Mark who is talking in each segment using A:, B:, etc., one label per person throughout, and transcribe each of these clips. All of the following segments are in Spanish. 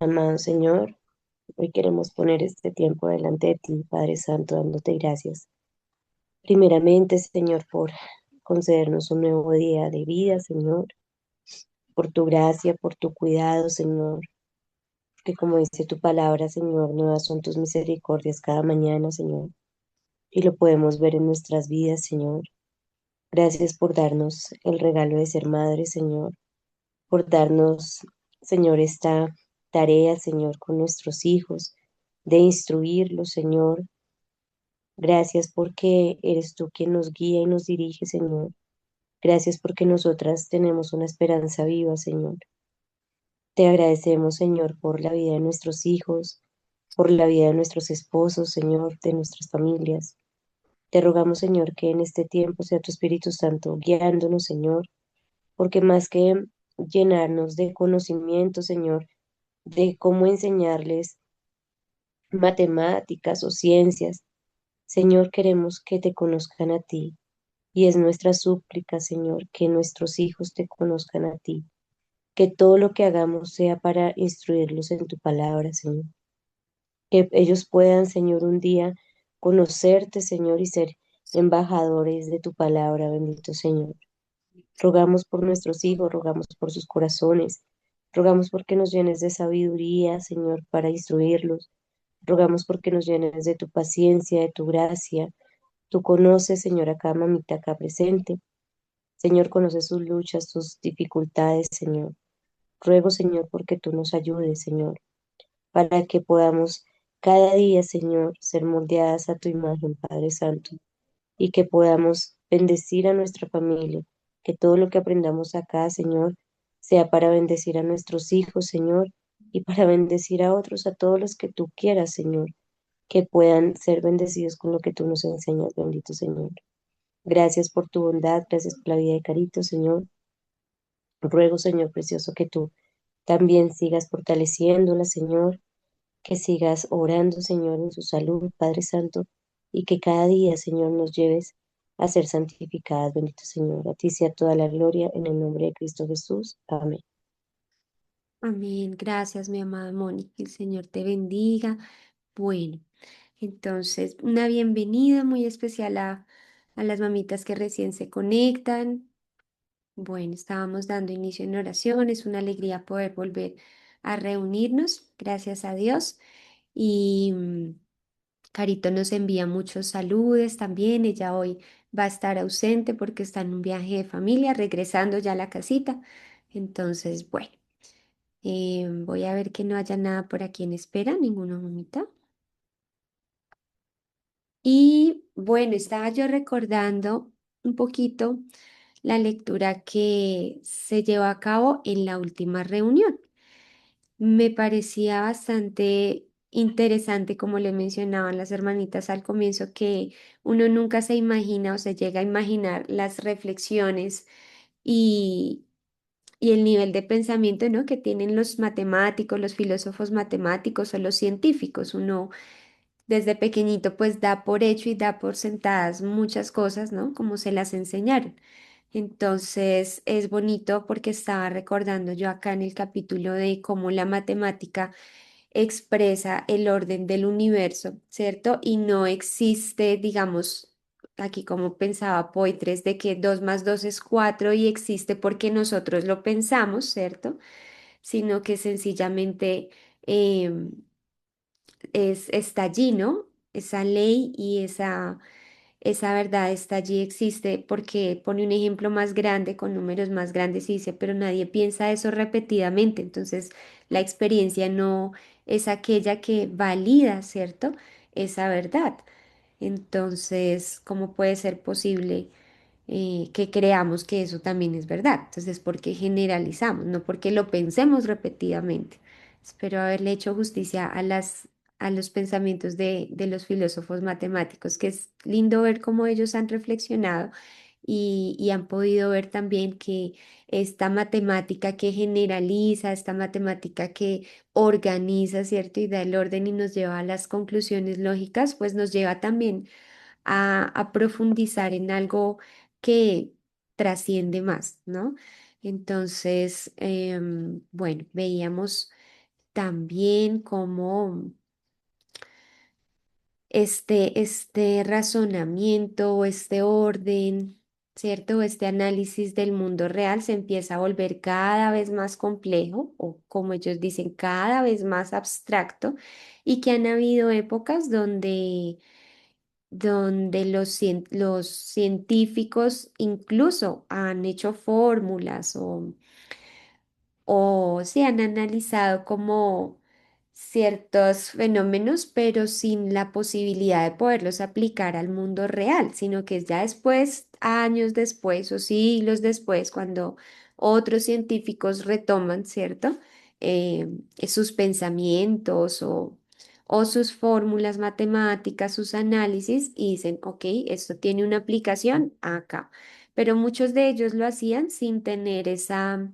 A: Amado Señor, hoy queremos poner este tiempo delante de ti, Padre Santo, dándote gracias. Primeramente, Señor, por concedernos un nuevo día de vida, Señor, por tu gracia, por tu cuidado, Señor, que como dice tu palabra, Señor, nuevas son tus misericordias cada mañana, Señor, y lo podemos ver en nuestras vidas, Señor. Gracias por darnos el regalo de ser madre, Señor, por darnos, Señor, esta tarea, Señor, con nuestros hijos, de instruirlos, Señor. Gracias porque eres tú quien nos guía y nos dirige, Señor. Gracias porque nosotras tenemos una esperanza viva, Señor. Te agradecemos, Señor, por la vida de nuestros hijos, por la vida de nuestros esposos, Señor, de nuestras familias. Te rogamos, Señor, que en este tiempo sea tu Espíritu Santo guiándonos, Señor, porque más que llenarnos de conocimiento, Señor, de cómo enseñarles matemáticas o ciencias, Señor, queremos que te conozcan a ti. Y es nuestra súplica, Señor, que nuestros hijos te conozcan a ti, que todo lo que hagamos sea para instruirlos en tu palabra, Señor. Que ellos puedan, Señor, un día conocerte, Señor, y ser embajadores de tu palabra, bendito Señor. Rogamos por nuestros hijos, rogamos por sus corazones, rogamos porque nos llenes de sabiduría, Señor, para instruirlos. Rogamos porque nos llenes de tu paciencia, de tu gracia. Tú conoces, Señor, a cada mamita acá presente. Señor, conoce sus luchas, sus dificultades, Señor. Ruego, Señor, porque tú nos ayudes, Señor, para que podamos cada día, Señor, ser moldeadas a tu imagen, Padre Santo, y que podamos bendecir a nuestra familia, que todo lo que aprendamos acá, Señor, sea para bendecir a nuestros hijos, Señor, y para bendecir a otros, a todos los que tú quieras, Señor, que puedan ser bendecidos con lo que tú nos enseñas, bendito Señor. Gracias por tu bondad, gracias por la vida de Carito, Señor. Ruego, Señor precioso, que tú también sigas fortaleciéndola, Señor, que sigas orando, Señor, en su salud, Padre Santo, y que cada día, Señor, nos lleves a ser santificadas, bendito Señor. A ti sea toda la gloria en el nombre de Cristo Jesús. Amén.
B: Amén. Gracias, mi amada Moni. Que el Señor te bendiga. Bueno, entonces, una bienvenida muy especial a las mamitas que recién se conectan. Bueno, estábamos dando inicio en oración. Es una alegría poder volver a reunirnos. Gracias a Dios. Y Carito nos envía muchos saludos también. Ella hoy va a estar ausente porque está en un viaje de familia, regresando ya a la casita. Entonces, bueno. Voy a ver que no haya nada por aquí en espera, ninguna mamita. Y bueno, estaba yo recordando un poquito la lectura que se llevó a cabo en la última reunión. Me parecía bastante interesante, como le mencionaban las hermanitas al comienzo, que uno nunca se imagina o se llega a imaginar las reflexiones y, y el nivel de pensamiento, ¿no?, que tienen los matemáticos, los filósofos matemáticos o los científicos. Uno desde pequeñito pues da por hecho y da por sentadas muchas cosas, ¿no?, como se las enseñaron. Entonces es bonito porque estaba recordando yo acá en el capítulo de cómo la matemática expresa el orden del universo, ¿cierto? Y no existe, digamos, aquí como pensaba Poitres, de que 2 más 2 es 4 y existe porque nosotros lo pensamos, ¿cierto? Sino que sencillamente em, está allí, ¿no? Esa ley y esa verdad está allí, existe, porque pone un ejemplo más grande, con números más grandes y dice, pero nadie piensa eso repetidamente, entonces la experiencia no es aquella que valida, ¿cierto? Esa verdad. Entonces, ¿cómo puede ser posible que creamos que eso también es verdad? Entonces, porque generalizamos, no porque lo pensemos repetidamente. Espero haberle hecho justicia a los pensamientos de los filósofos matemáticos, que es lindo ver cómo ellos han reflexionado y han podido ver también que esta matemática que generaliza, esta matemática que organiza, ¿cierto? Y da el orden y nos lleva a las conclusiones lógicas, pues nos lleva también a profundizar en algo que trasciende más, ¿no? Entonces, bueno, veíamos. también cómo este razonamiento, este orden, ¿cierto? Este análisis del mundo real se empieza a volver cada vez más complejo o, como ellos dicen, cada vez más abstracto y que han habido épocas donde los científicos incluso han hecho fórmulas o se han analizado como ciertos fenómenos, pero sin la posibilidad de poderlos aplicar al mundo real, sino que es ya después, años después o siglos después, cuando otros científicos retoman, ¿cierto? Eh, sus pensamientos o sus fórmulas matemáticas, sus análisis, y dicen, ok, esto tiene una aplicación acá. Pero muchos de ellos lo hacían sin tener esa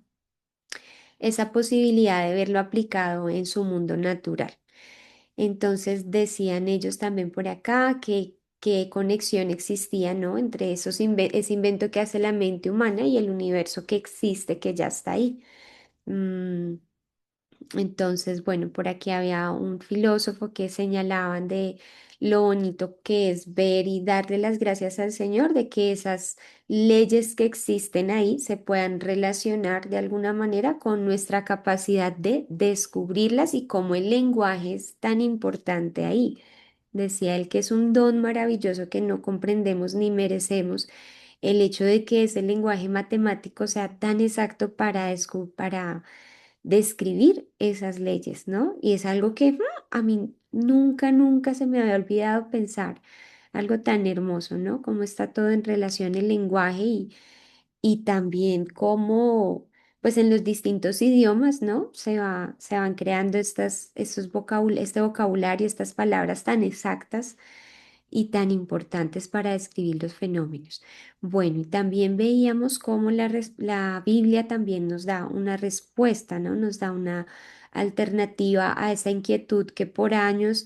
B: posibilidad de verlo aplicado en su mundo natural. Entonces decían ellos también por acá que qué conexión existía, ¿no? Entre ese invento que hace la mente humana y el universo que existe, que ya está ahí. Mm, entonces, bueno, por aquí había un filósofo que señalaban de lo bonito que es ver y darle las gracias al Señor de que esas leyes que existen ahí se puedan relacionar de alguna manera con nuestra capacidad de descubrirlas y cómo el lenguaje es tan importante ahí. Decía él que es un don maravilloso que no comprendemos ni merecemos. El hecho de que ese lenguaje matemático sea tan exacto para describir esas leyes, ¿no? Y es algo que a mí nunca, nunca se me había olvidado pensar, algo tan hermoso, ¿no? Cómo está todo en relación el lenguaje y también cómo, pues en los distintos idiomas, ¿no? Se van creando este vocabulario, estas palabras tan exactas y tan importantes para describir los fenómenos. Bueno, y también veíamos cómo la Biblia también nos da una respuesta, ¿no? Nos da una alternativa a esa inquietud que por años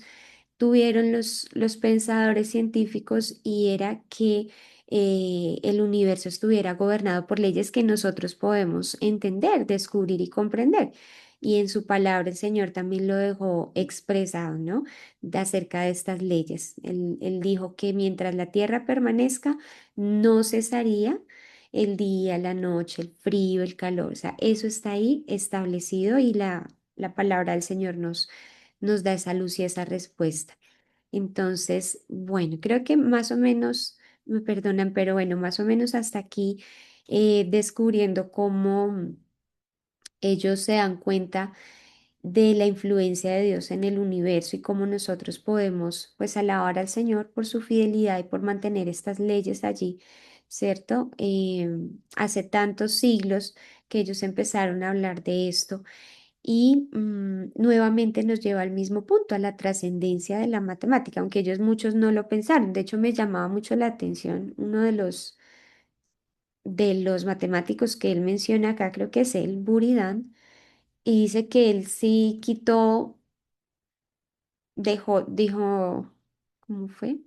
B: tuvieron los pensadores científicos y era que el universo estuviera gobernado por leyes que nosotros podemos entender, descubrir y comprender. Y en su palabra el Señor también lo dejó expresado, ¿no? Acerca de estas leyes. Él dijo que mientras la tierra permanezca, no cesaría el día, la noche, el frío, el calor. O sea, eso está ahí establecido y la palabra del Señor nos da esa luz y esa respuesta. Entonces, bueno, creo que más o menos, me perdonan, pero bueno, más o menos hasta aquí descubriendo cómo ellos se dan cuenta de la influencia de Dios en el universo y cómo nosotros podemos pues alabar al Señor por su fidelidad y por mantener estas leyes allí, ¿cierto? Hace tantos siglos que ellos empezaron a hablar de esto y nuevamente nos lleva al mismo punto, a la trascendencia de la matemática, aunque ellos muchos no lo pensaron. De hecho, me llamaba mucho la atención uno de los matemáticos que él menciona acá, creo que es el Buridan, y dice que él sí quitó, dijo, ¿cómo fue?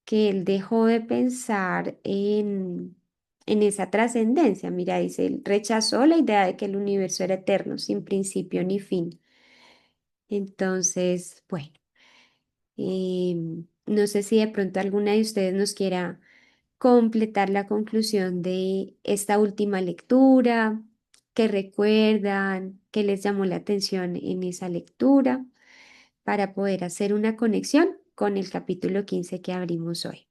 B: Que él dejó de pensar en esa trascendencia. Mira, dice, él rechazó la idea de que el universo era eterno, sin principio ni fin. Entonces, bueno, no sé si de pronto alguna de ustedes nos quiera completar la conclusión de esta última lectura, qué recuerdan, qué les llamó la atención en esa lectura, para poder hacer una conexión con el capítulo 15 que abrimos hoy.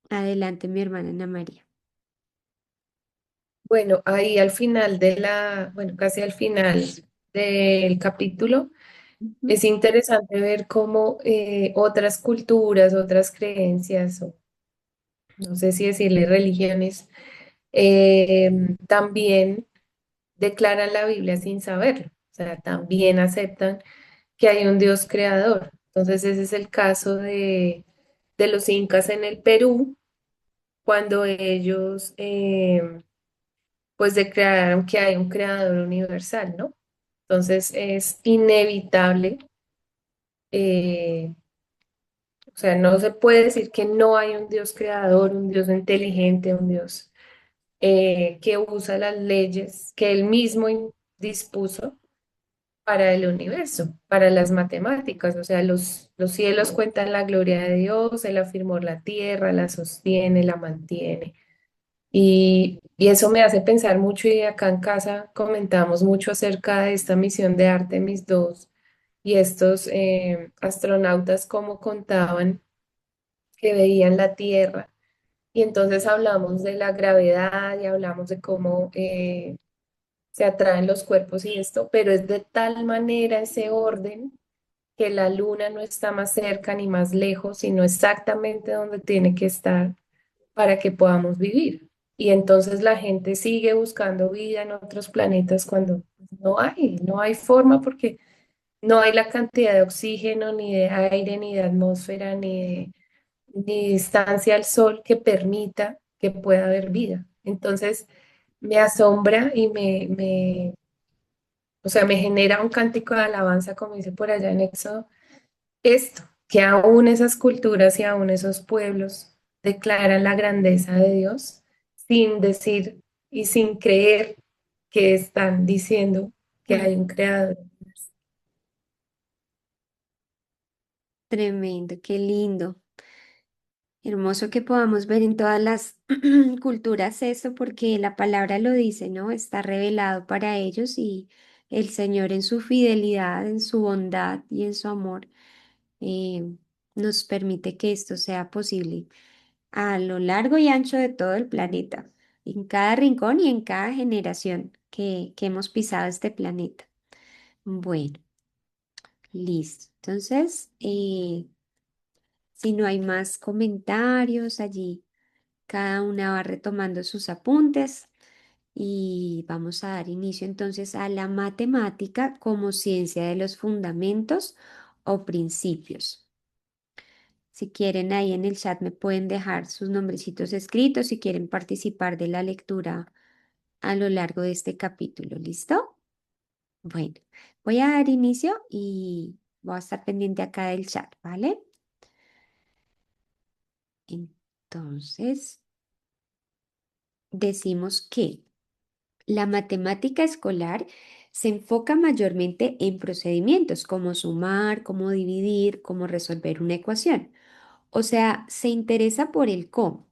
B: Adelante, mi hermana Ana María.
C: Bueno, ahí al final bueno, casi al final del capítulo,
B: Ujú.
C: es interesante ver cómo otras culturas, otras creencias, o no sé si decirle religiones, también declaran la Biblia sin saberlo. O sea, también aceptan que hay un Dios creador. Entonces, ese es el caso de los incas en el Perú, cuando ellos pues declararon que hay un creador universal, ¿no? Entonces es inevitable, o O sea, no se puede decir que no hay un Dios creador, un Dios inteligente, un Dios que usa las leyes que él mismo dispuso para el universo, para las matemáticas. O sea, los cielos cuentan la gloria de Dios, él afirmó la tierra, la sostiene, la mantiene. Y eso me hace pensar mucho y acá en casa comentamos mucho acerca de esta misión de Artemis 2 y estos astronautas cómo contaban que veían la Tierra. Y entonces hablamos de la gravedad y hablamos de cómo se atraen los cuerpos y esto, pero es de tal manera ese orden que la luna no está más cerca ni más lejos, sino exactamente donde tiene que estar para que podamos vivir. Y entonces la gente sigue buscando vida en otros planetas cuando no hay forma porque no hay la cantidad de oxígeno, ni de aire, ni de atmósfera, ni distancia al sol que permita que pueda haber vida. Entonces me asombra y o sea, me genera un cántico de alabanza, como dice por allá en Éxodo, esto, que aún esas culturas y aún esos pueblos declaran la grandeza de Dios sin decir y sin creer que están diciendo que
B: Mm,
C: hay un creador.
B: tremendo, qué lindo. Hermoso que podamos ver en todas las culturas eso, porque la palabra lo dice, ¿no? Está revelado para ellos y el Señor en su fidelidad, en su bondad y en su amor eh, nos permite que esto sea posible a lo largo y ancho de todo el planeta, en cada rincón y en cada generación que hemos pisado este planeta. Bueno, listo. Entonces, si no hay más comentarios allí. Cada una va retomando sus apuntes y vamos a dar inicio entonces a la matemática como ciencia de los fundamentos o principios. Si quieren ahí en el chat me pueden dejar sus nombrecitos escritos si quieren participar de la lectura a lo largo de este capítulo. ¿Listo? Bueno, voy a dar inicio y voy a estar pendiente acá del chat, ¿vale? Entonces, decimos que la matemática escolar se enfoca mayormente en procedimientos como sumar, cómo dividir, cómo resolver una ecuación. O sea, se interesa por el cómo.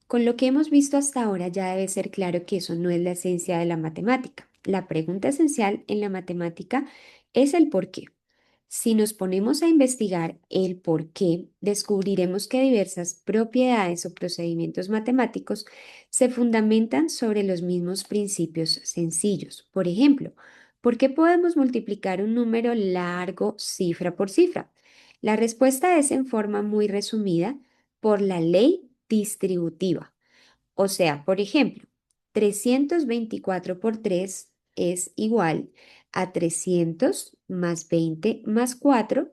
B: Con lo que hemos visto hasta ahora ya debe ser claro que eso no es la esencia de la matemática. La pregunta esencial en la matemática es el por qué. Si nos ponemos a investigar el por qué, descubriremos que diversas propiedades o procedimientos matemáticos se fundamentan sobre los mismos principios sencillos. Por ejemplo, ¿por qué podemos multiplicar un número largo cifra por cifra? La respuesta es en forma muy resumida por la ley distributiva. O sea, por ejemplo, 324 por 3 es igual a 300 más 20 más 4,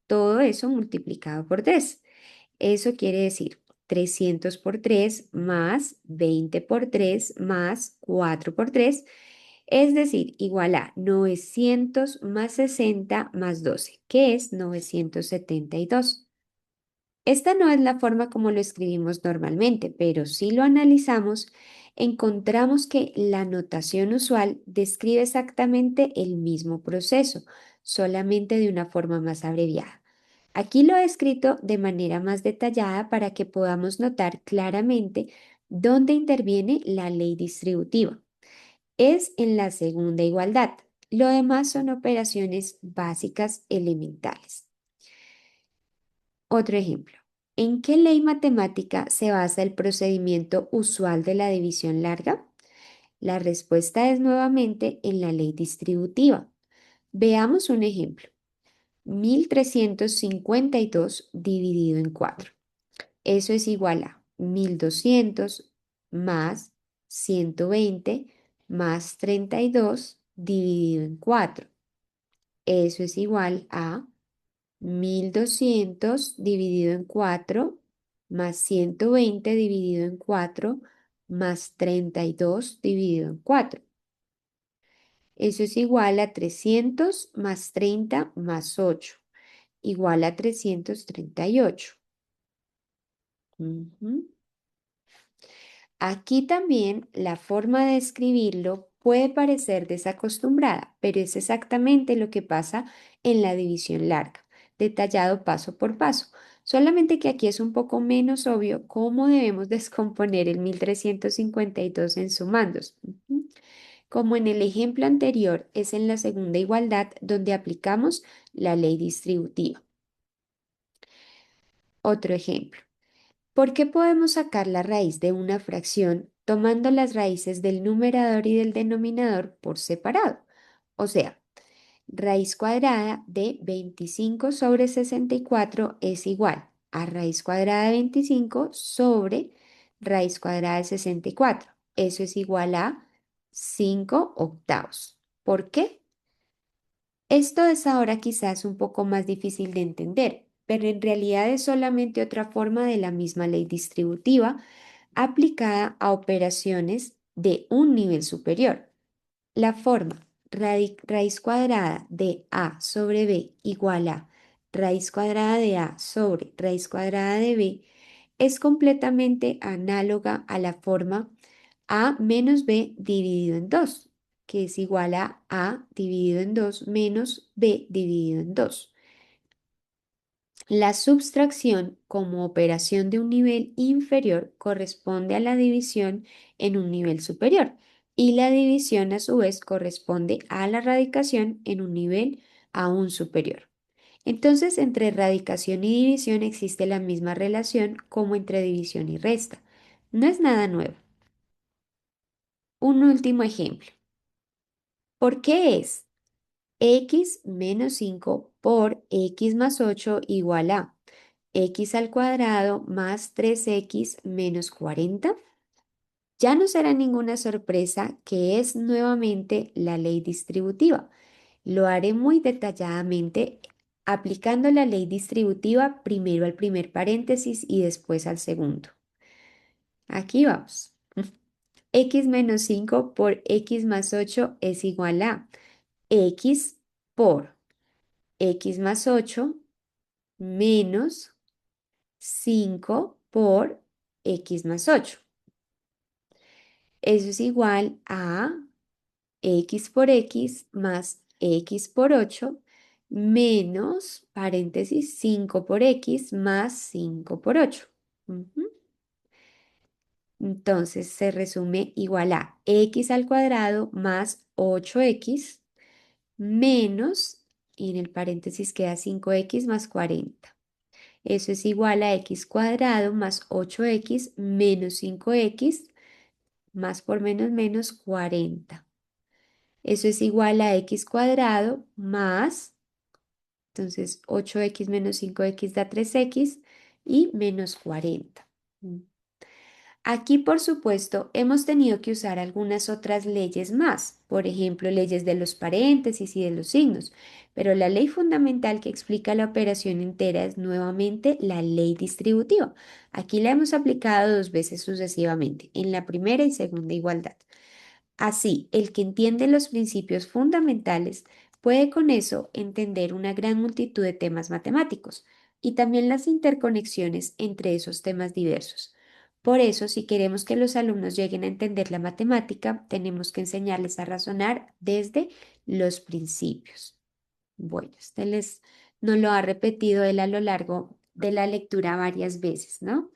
B: todo eso multiplicado por 3. Eso quiere decir 300 por 3 más 20 por 3 más 4 por 3, es decir, igual a 900 más 60 más 12, que es 972. Esta no es la forma como lo escribimos normalmente, pero si lo analizamos, encontramos que la notación usual describe exactamente el mismo proceso, solamente de una forma más abreviada. Aquí lo he escrito de manera más detallada para que podamos notar claramente dónde interviene la ley distributiva. Es en la segunda igualdad. Lo demás son operaciones básicas elementales. Otro ejemplo. ¿En qué ley matemática se basa el procedimiento usual de la división larga? La respuesta es nuevamente en la ley distributiva. Veamos un ejemplo. 1352 dividido en 4. Eso es igual a 1200 más 120 más 32 dividido en 4. Eso es igual a 1200 dividido en 4 más 120 dividido en 4 más 32 dividido en 4. Eso es igual a 300 más 30 más 8, igual a 338. Ujú. Aquí también la forma de escribirlo puede parecer desacostumbrada, pero es exactamente lo que pasa en la división larga, detallado paso por paso. Solamente que aquí es un poco menos obvio cómo debemos descomponer el 1352 en sumandos. Ujú. Como en el ejemplo anterior, es en la segunda igualdad donde aplicamos la ley distributiva. Otro ejemplo. ¿Por qué podemos sacar la raíz de una fracción tomando las raíces del numerador y del denominador por separado? O sea, raíz cuadrada de 25 sobre 64 es igual a raíz cuadrada de 25 sobre raíz cuadrada de 64. Eso es igual a 5 octavos. ¿Por qué? Esto es ahora quizás un poco más difícil de entender, pero en realidad es solamente otra forma de la misma ley distributiva aplicada a operaciones de un nivel superior. La forma raíz cuadrada de a sobre b igual a raíz cuadrada de a sobre raíz cuadrada de b es completamente análoga a la forma a menos b dividido en 2, que es igual a dividido en 2 menos b dividido en 2. La subtracción como operación de un nivel inferior corresponde a la división en un nivel superior y la división a su vez corresponde a la radicación en un nivel aún superior. Entonces, entre radicación y división existe la misma relación como entre división y resta. No es nada nuevo. Un último ejemplo. ¿Por qué es x menos 5 por x más 8 igual a x al cuadrado más 3x menos 40? Ya no será ninguna sorpresa que es nuevamente la ley distributiva. Lo haré muy detalladamente aplicando la ley distributiva primero al primer paréntesis y después al segundo. Aquí vamos. X menos 5 por x más 8 es igual a x por x más 8 menos 5 por x más 8. Eso es igual a x por x más x por 8 menos, paréntesis, 5 por x más 5 por 8. Ujú. Entonces se resume igual a x al cuadrado más 8x menos, y en el paréntesis queda 5x más 40. Eso es igual a x cuadrado más 8x menos 5x más por menos menos 40. Eso es igual a x cuadrado más, entonces 8x menos 5x da 3x y menos 40. Aquí, por supuesto, hemos tenido que usar algunas otras leyes más, por ejemplo, leyes de los paréntesis y de los signos, pero la ley fundamental que explica la operación entera es nuevamente la ley distributiva. Aquí la hemos aplicado dos veces sucesivamente, en la primera y segunda igualdad. Así, el que entiende los principios fundamentales puede con eso entender una gran multitud de temas matemáticos y también las interconexiones entre esos temas diversos. Por eso, si queremos que los alumnos lleguen a entender la matemática, tenemos que enseñarles a razonar desde los principios. Bueno, nos lo ha repetido él a lo largo de la lectura varias veces, ¿no?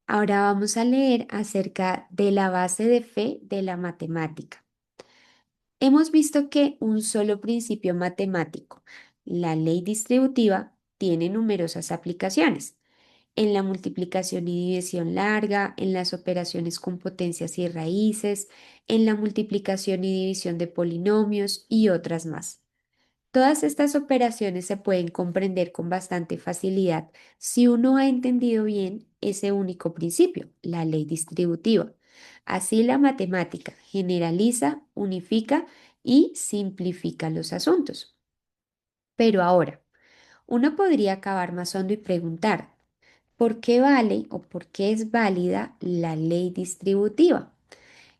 B: Ahora vamos a leer acerca de la base de fe de la matemática. Hemos visto que un solo principio matemático, la ley distributiva, tiene numerosas aplicaciones en la multiplicación y división larga, en las operaciones con potencias y raíces, en la multiplicación y división de polinomios y otras más. Todas estas operaciones se pueden comprender con bastante facilidad si uno ha entendido bien ese único principio, la ley distributiva. Así la matemática generaliza, unifica y simplifica los asuntos. Pero ahora, uno podría acabar más hondo y preguntar, ¿por qué vale o por qué es válida la ley distributiva?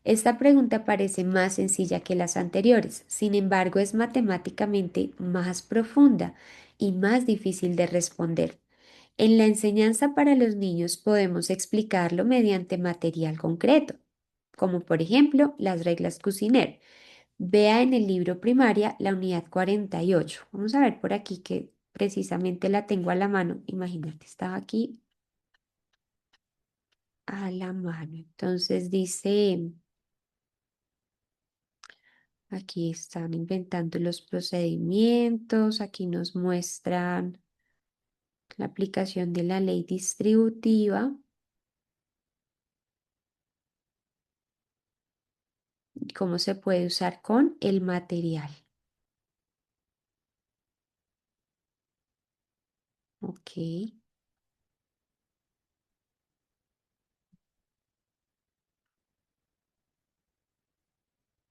B: Esta pregunta parece más sencilla que las anteriores, sin embargo es matemáticamente más profunda y más difícil de responder. En la enseñanza para los niños podemos explicarlo mediante material concreto, como por ejemplo las reglas Cusinero. Vea en el libro primaria la unidad 48. Vamos a ver por aquí que precisamente la tengo a la mano. Imagínate, estaba aquí a la mano. Entonces dice, aquí están inventando los procedimientos, aquí nos muestran la aplicación de la ley distributiva y cómo se puede usar con el material. Ok.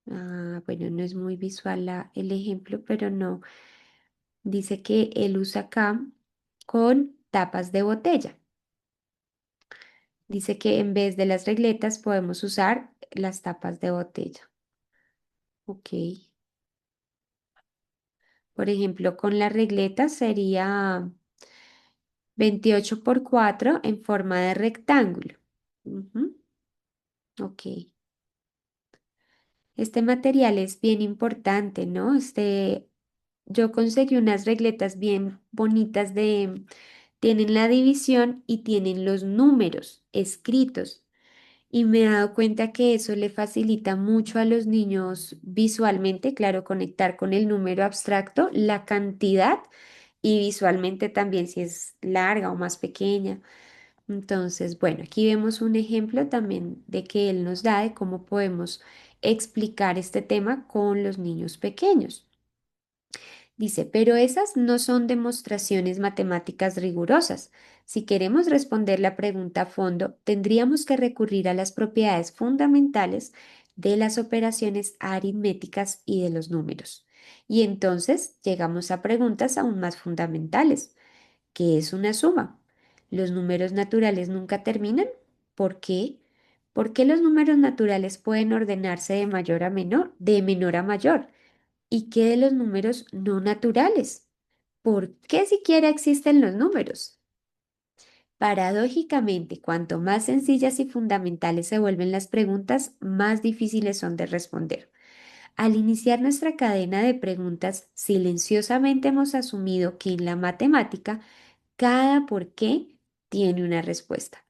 B: Bueno, no es muy visual el ejemplo, pero no. Dice que él usa acá con tapas de botella. Dice que en vez de las regletas podemos usar las tapas de botella. Ok. Por ejemplo, con la regleta sería 28 por 4 en forma de rectángulo. Ujú. Ok. Este material es bien importante, ¿no? Yo conseguí unas regletas bien bonitas tienen la división y tienen los números escritos. Y me he dado cuenta que eso le facilita mucho a los niños visualmente, claro, conectar con el número abstracto, la cantidad y visualmente también si es larga o más pequeña. Entonces, bueno, aquí vemos un ejemplo también de que él nos da de cómo podemos explicar este tema con los niños pequeños. Dice, pero esas no son demostraciones matemáticas rigurosas. Si queremos responder la pregunta a fondo, tendríamos que recurrir a las propiedades fundamentales de las operaciones aritméticas y de los números. Y entonces llegamos a preguntas aún más fundamentales. ¿Qué es una suma? ¿Los números naturales nunca terminan? ¿Por qué? ¿Por qué los números naturales pueden ordenarse de mayor a menor, de menor a mayor? ¿Y qué de los números no naturales? ¿Por qué siquiera existen los números? Paradójicamente, cuanto más sencillas y fundamentales se vuelven las preguntas, más difíciles son de responder. Al iniciar nuestra cadena de preguntas, silenciosamente hemos asumido que en la matemática cada por qué tiene una respuesta.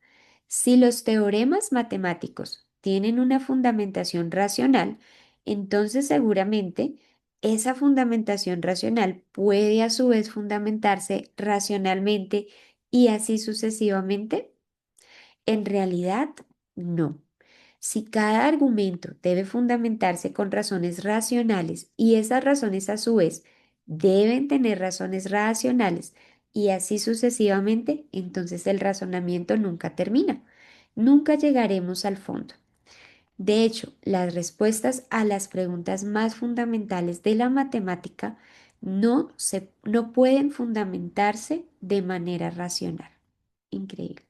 B: Si los teoremas matemáticos tienen una fundamentación racional, entonces seguramente esa fundamentación racional puede a su vez fundamentarse racionalmente y así sucesivamente. En realidad, no. Si cada argumento debe fundamentarse con razones racionales y esas razones a su vez deben tener razones racionales y así sucesivamente, entonces el razonamiento nunca termina. Nunca llegaremos al fondo. De hecho, las respuestas a las preguntas más fundamentales de la matemática no pueden fundamentarse de manera racional. Increíble.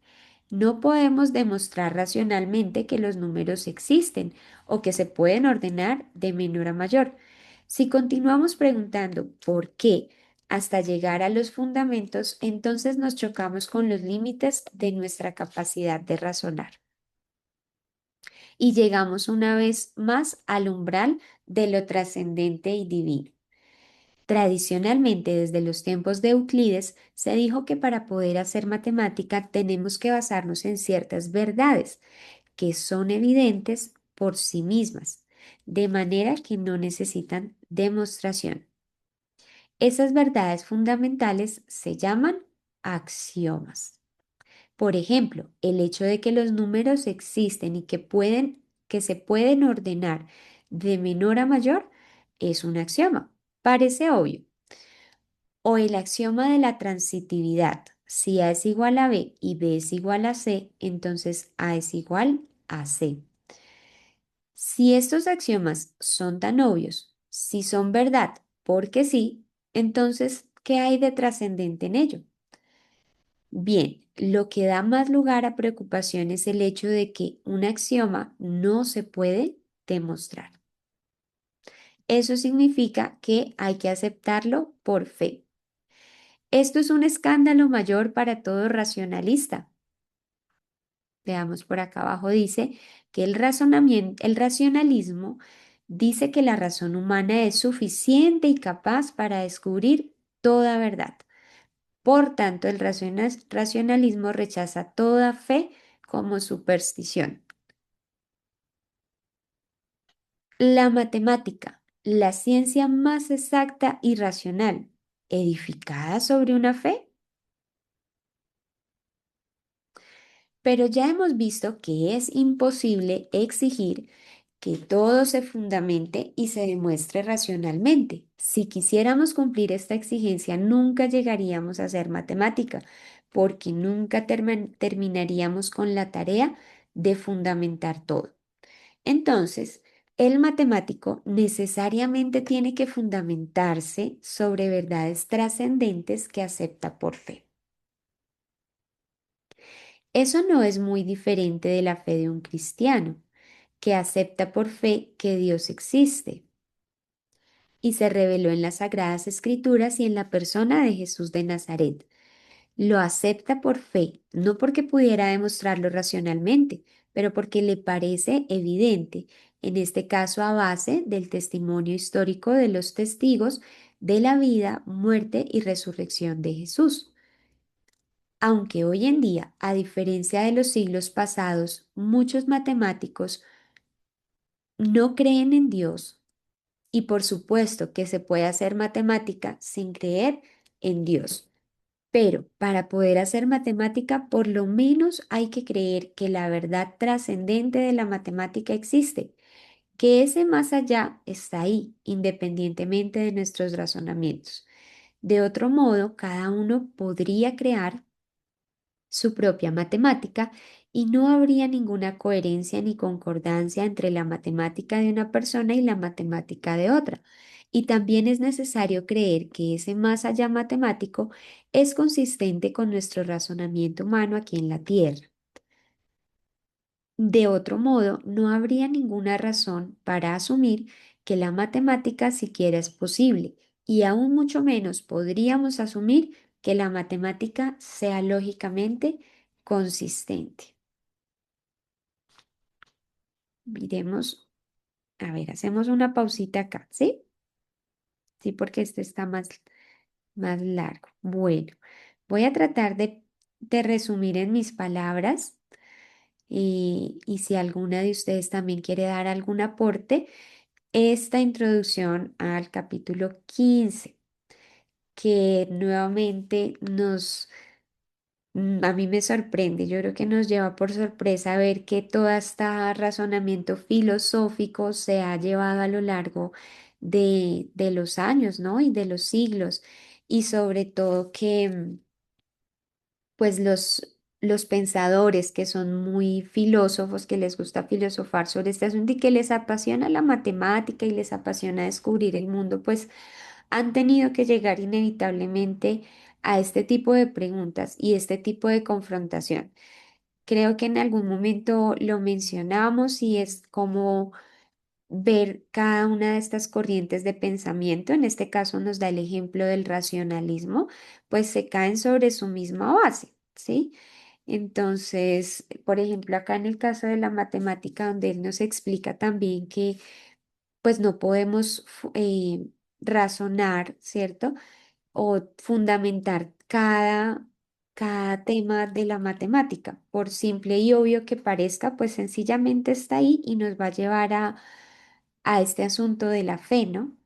B: No podemos demostrar racionalmente que los números existen o que se pueden ordenar de menor a mayor. Si continuamos preguntando por qué hasta llegar a los fundamentos, entonces nos chocamos con los límites de nuestra capacidad de razonar y llegamos una vez más al umbral de lo trascendente y divino. Tradicionalmente, desde los tiempos de Euclides, se dijo que para poder hacer matemática tenemos que basarnos en ciertas verdades que son evidentes por sí mismas, de manera que no necesitan demostración. Esas verdades fundamentales se llaman axiomas. Por ejemplo, el hecho de que los números existen y que se pueden ordenar de menor a mayor es un axioma. Parece obvio. O el axioma de la transitividad. Si A es igual a B y B es igual a C, entonces A es igual a C. Si estos axiomas son tan obvios, si son verdad porque sí, entonces, ¿qué hay de trascendente en ello? Bien, lo que da más lugar a preocupación es el hecho de que un axioma no se puede demostrar. Eso significa que hay que aceptarlo por fe. Esto es un escándalo mayor para todo racionalista. Veamos por acá abajo, dice que el racionalismo dice que la razón humana es suficiente y capaz para descubrir toda verdad. Por tanto, el racionalismo rechaza toda fe como superstición. La matemática, la ciencia más exacta y racional, edificada sobre una fe. Pero ya hemos visto que es imposible exigir que todo se fundamente y se demuestre racionalmente. Si quisiéramos cumplir esta exigencia, nunca llegaríamos a ser matemática, porque nunca terminaríamos con la tarea de fundamentar todo. Entonces, el matemático necesariamente tiene que fundamentarse sobre verdades trascendentes que acepta por fe. Eso no es muy diferente de la fe de un cristiano, que acepta por fe que Dios existe y se reveló en las Sagradas Escrituras y en la persona de Jesús de Nazaret. Lo acepta por fe, no porque pudiera demostrarlo racionalmente, pero porque le parece evidente, en este caso a base del testimonio histórico de los testigos de la vida, muerte y resurrección de Jesús. Aunque hoy en día, a diferencia de los siglos pasados, muchos matemáticos no creen en Dios, y por supuesto que se puede hacer matemática sin creer en Dios. Pero para poder hacer matemática, por lo menos hay que creer que la verdad trascendente de la matemática existe, que ese más allá está ahí, independientemente de nuestros razonamientos. De otro modo, cada uno podría crear su propia matemática y no habría ninguna coherencia ni concordancia entre la matemática de una persona y la matemática de otra. Y también es necesario creer que ese más allá matemático es consistente con nuestro razonamiento humano aquí en la Tierra. De otro modo, no habría ninguna razón para asumir que la matemática siquiera es posible, y aún mucho menos podríamos asumir que la matemática sea lógicamente consistente. Miremos, a ver, hacemos una pausita acá, ¿sí? Sí, porque este está más largo. Bueno, voy a tratar de resumir en mis palabras y si alguna de ustedes también quiere dar algún aporte, esta introducción al capítulo 15 que nuevamente a mí me sorprende, yo creo que nos lleva por sorpresa ver que todo este razonamiento filosófico se ha llevado a lo largo de los años, ¿no? Y de los siglos, y sobre todo que pues los pensadores que son muy filósofos, que les gusta filosofar sobre este asunto y que les apasiona la matemática y les apasiona descubrir el mundo, pues han tenido que llegar inevitablemente a este tipo de preguntas y este tipo de confrontación. Creo que en algún momento lo mencionamos y es como ver cada una de estas corrientes de pensamiento, en este caso nos da el ejemplo del racionalismo, pues se caen sobre su misma base, ¿sí? Entonces, por ejemplo, acá en el caso de la matemática, donde él nos explica también que pues no podemos razonar, ¿cierto? O fundamentar cada tema de la matemática, por simple y obvio que parezca, pues sencillamente está ahí y nos va a llevar a este asunto de la fe, ¿no?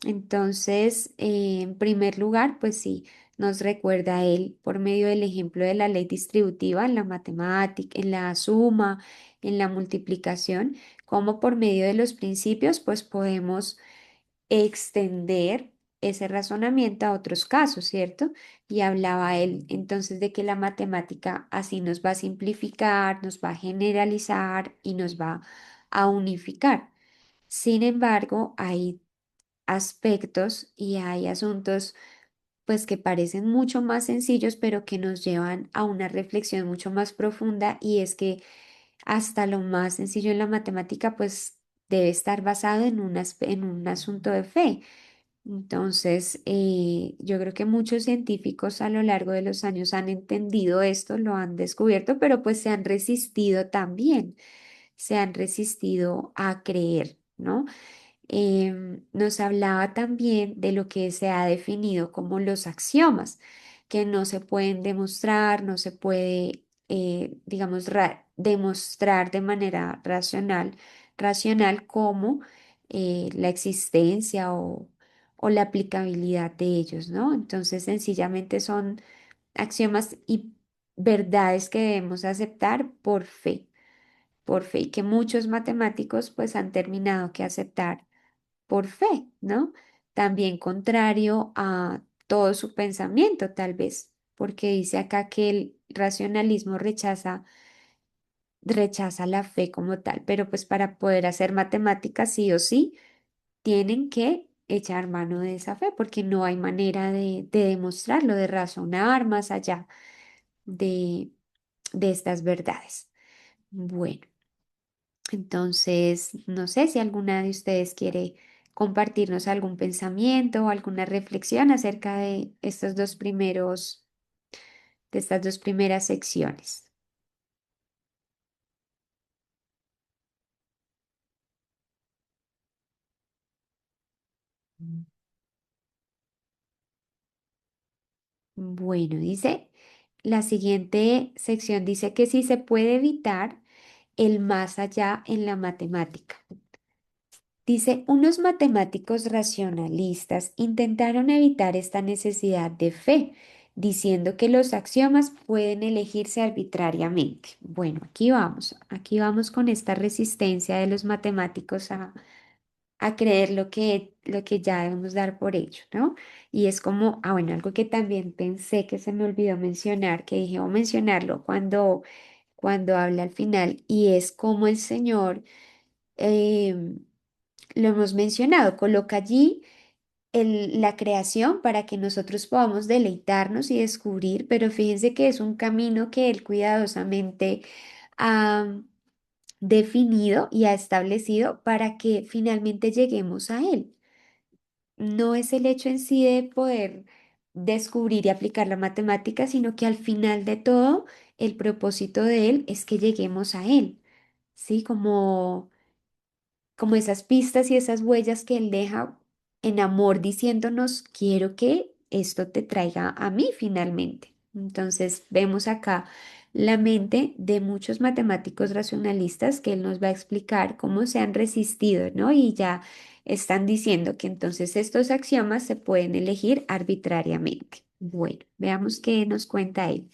B: Entonces, en primer lugar, pues sí, nos recuerda él por medio del ejemplo de la ley distributiva en la matemática, en la suma, en la multiplicación, cómo por medio de los principios, pues podemos extender ese razonamiento a otros casos, ¿cierto? Y hablaba él entonces de que la matemática así nos va a simplificar, nos va a generalizar y nos va a unificar. Sin embargo, hay aspectos y hay asuntos pues que parecen mucho más sencillos, pero que nos llevan a una reflexión mucho más profunda y es que hasta lo más sencillo en la matemática pues debe estar basado en un asunto de fe. Entonces, yo creo que muchos científicos a lo largo de los años han entendido esto, lo han descubierto, pero pues se han resistido también, se han resistido a creer, ¿no? Nos hablaba también de lo que se ha definido como los axiomas, que no se pueden demostrar, no se puede, digamos, demostrar de manera racional como la existencia o la aplicabilidad de ellos, ¿no? Entonces, sencillamente son axiomas y verdades que debemos aceptar por fe, y que muchos matemáticos pues han terminado que aceptar por fe, ¿no? También contrario a todo su pensamiento, tal vez, porque dice acá que el racionalismo rechaza la fe como tal, pero pues para poder hacer matemáticas sí o sí, tienen que echar mano de esa fe, porque no hay manera de demostrarlo, de razonar más allá de, de estas verdades. Bueno. Entonces, no sé si alguna de ustedes quiere compartirnos algún pensamiento o alguna reflexión acerca de de estas dos primeras secciones. Bueno, dice, la siguiente sección dice que si se puede evitar el más allá en la matemática. Dice, unos matemáticos racionalistas intentaron evitar esta necesidad de fe, diciendo que los axiomas pueden elegirse arbitrariamente. Bueno, aquí vamos con esta resistencia de los matemáticos a creer lo que ya debemos dar por hecho, ¿no? Y es como, bueno, algo que también pensé que se me olvidó mencionar, que dije, o mencionarlo cuando habla al final, y es como el Señor... em, lo hemos mencionado, coloca allí la creación para que nosotros podamos deleitarnos y descubrir, pero fíjense que es un camino que Él cuidadosamente ha definido y ha establecido para que finalmente lleguemos a Él. No es el hecho en sí de poder descubrir y aplicar la matemática, sino que al final de todo, el propósito de Él es que lleguemos a Él, ¿sí? Como esas pistas y esas huellas que Él deja en amor diciéndonos, quiero que esto te traiga a mí finalmente. Entonces vemos acá la mente de muchos matemáticos racionalistas que Él nos va a explicar cómo se han resistido, ¿no? Y ya están diciendo que entonces estos axiomas se pueden elegir arbitrariamente. Bueno, veamos qué nos cuenta Él.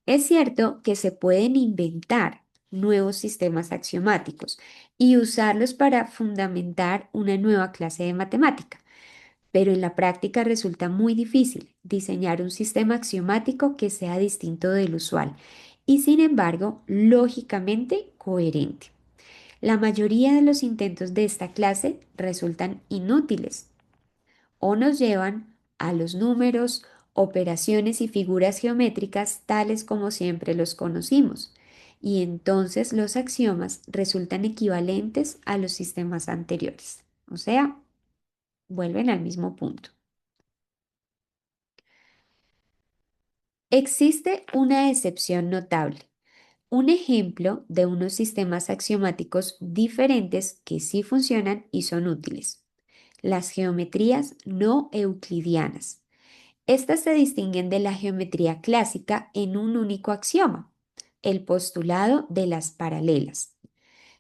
B: Es cierto que se pueden inventar nuevos sistemas axiomáticos y usarlos para fundamentar una nueva clase de matemática, pero en la práctica resulta muy difícil diseñar un sistema axiomático que sea distinto del usual y, sin embargo, lógicamente coherente. La mayoría de los intentos de esta clase resultan inútiles o nos llevan a los números, operaciones y figuras geométricas tales como siempre los conocimos. Y entonces los axiomas resultan equivalentes a los sistemas anteriores. O sea, vuelven al mismo punto. Existe una excepción notable, un ejemplo de unos sistemas axiomáticos diferentes que sí funcionan y son útiles. Las geometrías no euclidianas. Estas se distinguen de la geometría clásica en un único axioma, el postulado de las paralelas.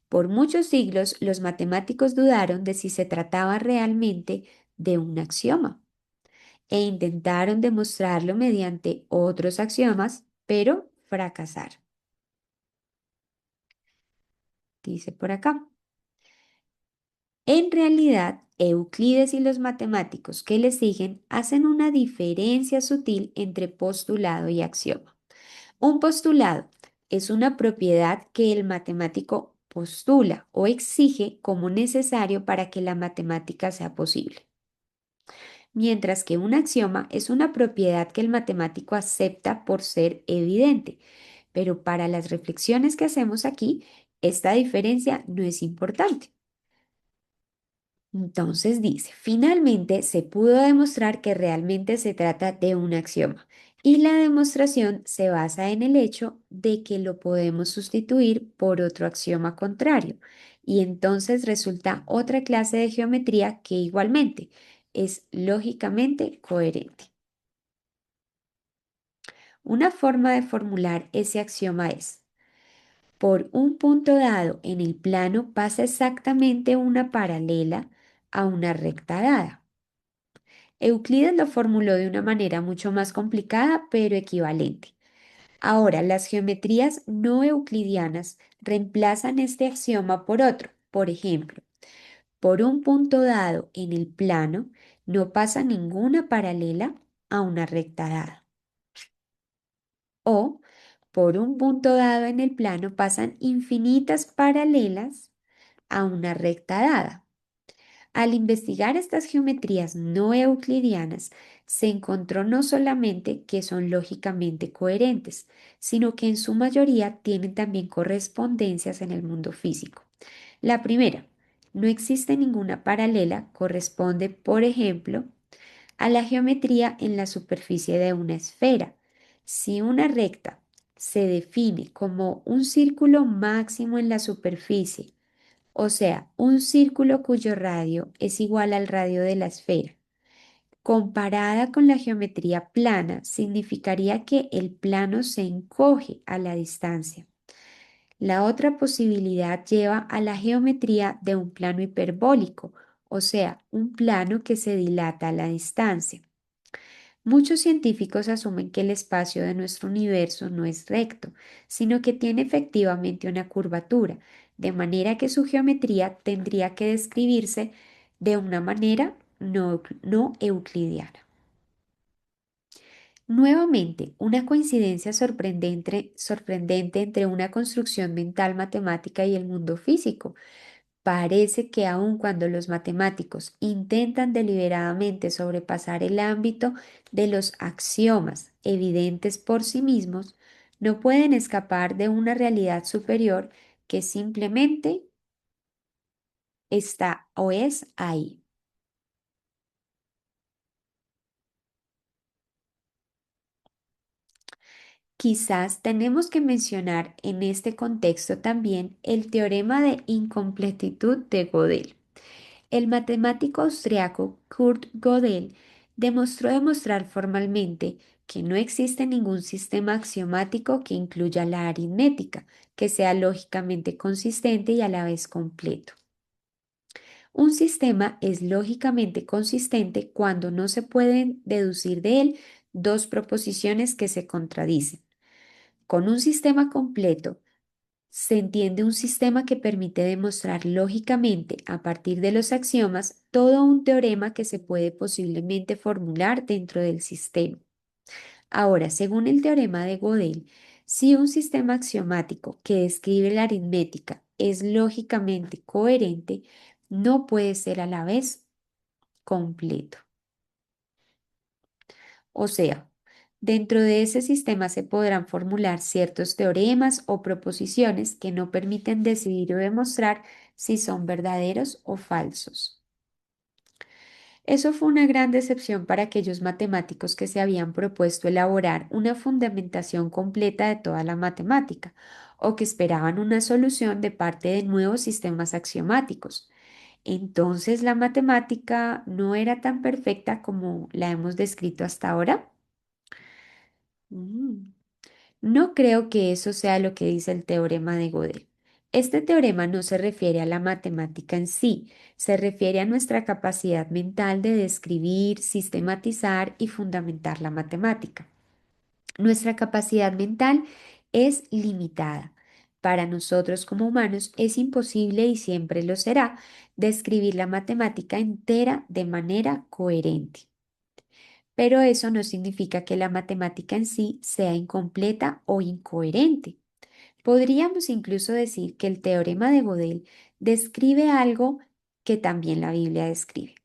B: Por muchos siglos los matemáticos dudaron de si se trataba realmente de un axioma e intentaron demostrarlo mediante otros axiomas, pero fracasaron. Dice por acá. En realidad, Euclides y los matemáticos que le siguen hacen una diferencia sutil entre postulado y axioma. Un postulado es una propiedad que el matemático postula o exige como necesario para que la matemática sea posible, mientras que un axioma es una propiedad que el matemático acepta por ser evidente. Pero para las reflexiones que hacemos aquí, esta diferencia no es importante. Entonces dice, finalmente se pudo demostrar que realmente se trata de un axioma y la demostración se basa en el hecho de que lo podemos sustituir por otro axioma contrario y entonces resulta otra clase de geometría que igualmente es lógicamente coherente. Una forma de formular ese axioma es: por un punto dado en el plano pasa exactamente una paralela a una recta dada. Euclides lo formuló de una manera mucho más complicada, pero equivalente. Ahora, las geometrías no euclidianas reemplazan este axioma por otro. Por ejemplo, por un punto dado en el plano no pasa ninguna paralela a una recta dada. O por un punto dado en el plano pasan infinitas paralelas a una recta dada. Al investigar estas geometrías no euclidianas, se encontró no solamente que son lógicamente coherentes, sino que en su mayoría tienen también correspondencias en el mundo físico. La primera, no existe ninguna paralela, corresponde, por ejemplo, a la geometría en la superficie de una esfera. Si una recta se define como un círculo máximo en la superficie, o sea, un círculo cuyo radio es igual al radio de la esfera, comparada con la geometría plana, significaría que el plano se encoge a la distancia. La otra posibilidad lleva a la geometría de un plano hiperbólico, o sea, un plano que se dilata a la distancia. Muchos científicos asumen que el espacio de nuestro universo no es recto, sino que tiene efectivamente una curvatura, de manera que su geometría tendría que describirse de una manera no euclidiana. Nuevamente, una coincidencia sorprendente entre una construcción mental matemática y el mundo físico. Parece que aun cuando los matemáticos intentan deliberadamente sobrepasar el ámbito de los axiomas evidentes por sí mismos, no pueden escapar de una realidad superior que simplemente está o es ahí. Quizás tenemos que mencionar en este contexto también el teorema de incompletitud de Gödel. El matemático austriaco Kurt Gödel demostró demostrar formalmente que no existe ningún sistema axiomático que incluya la aritmética, que sea lógicamente consistente y a la vez completo. Un sistema es lógicamente consistente cuando no se pueden deducir de él dos proposiciones que se contradicen. Con un sistema completo, se entiende un sistema que permite demostrar lógicamente a partir de los axiomas todo un teorema que se puede posiblemente formular dentro del sistema. Ahora, según el teorema de Gödel, si un sistema axiomático que describe la aritmética es lógicamente coherente, no puede ser a la vez completo. O sea, dentro de ese sistema se podrán formular ciertos teoremas o proposiciones que no permiten decidir o demostrar si son verdaderos o falsos. Eso fue una gran decepción para aquellos matemáticos que se habían propuesto elaborar una fundamentación completa de toda la matemática o que esperaban una solución de parte de nuevos sistemas axiomáticos. Entonces la matemática no era tan perfecta como la hemos descrito hasta ahora. Mm. No creo que eso sea lo que dice el teorema de Gödel. Este teorema no se refiere a la matemática en sí, se refiere a nuestra capacidad mental de describir, sistematizar y fundamentar la matemática. Nuestra capacidad mental es limitada. Para nosotros como humanos es imposible y siempre lo será describir la matemática entera de manera coherente. Pero eso no significa que la matemática en sí sea incompleta o incoherente. Podríamos incluso decir que el teorema de Gödel describe algo que también la Biblia describe,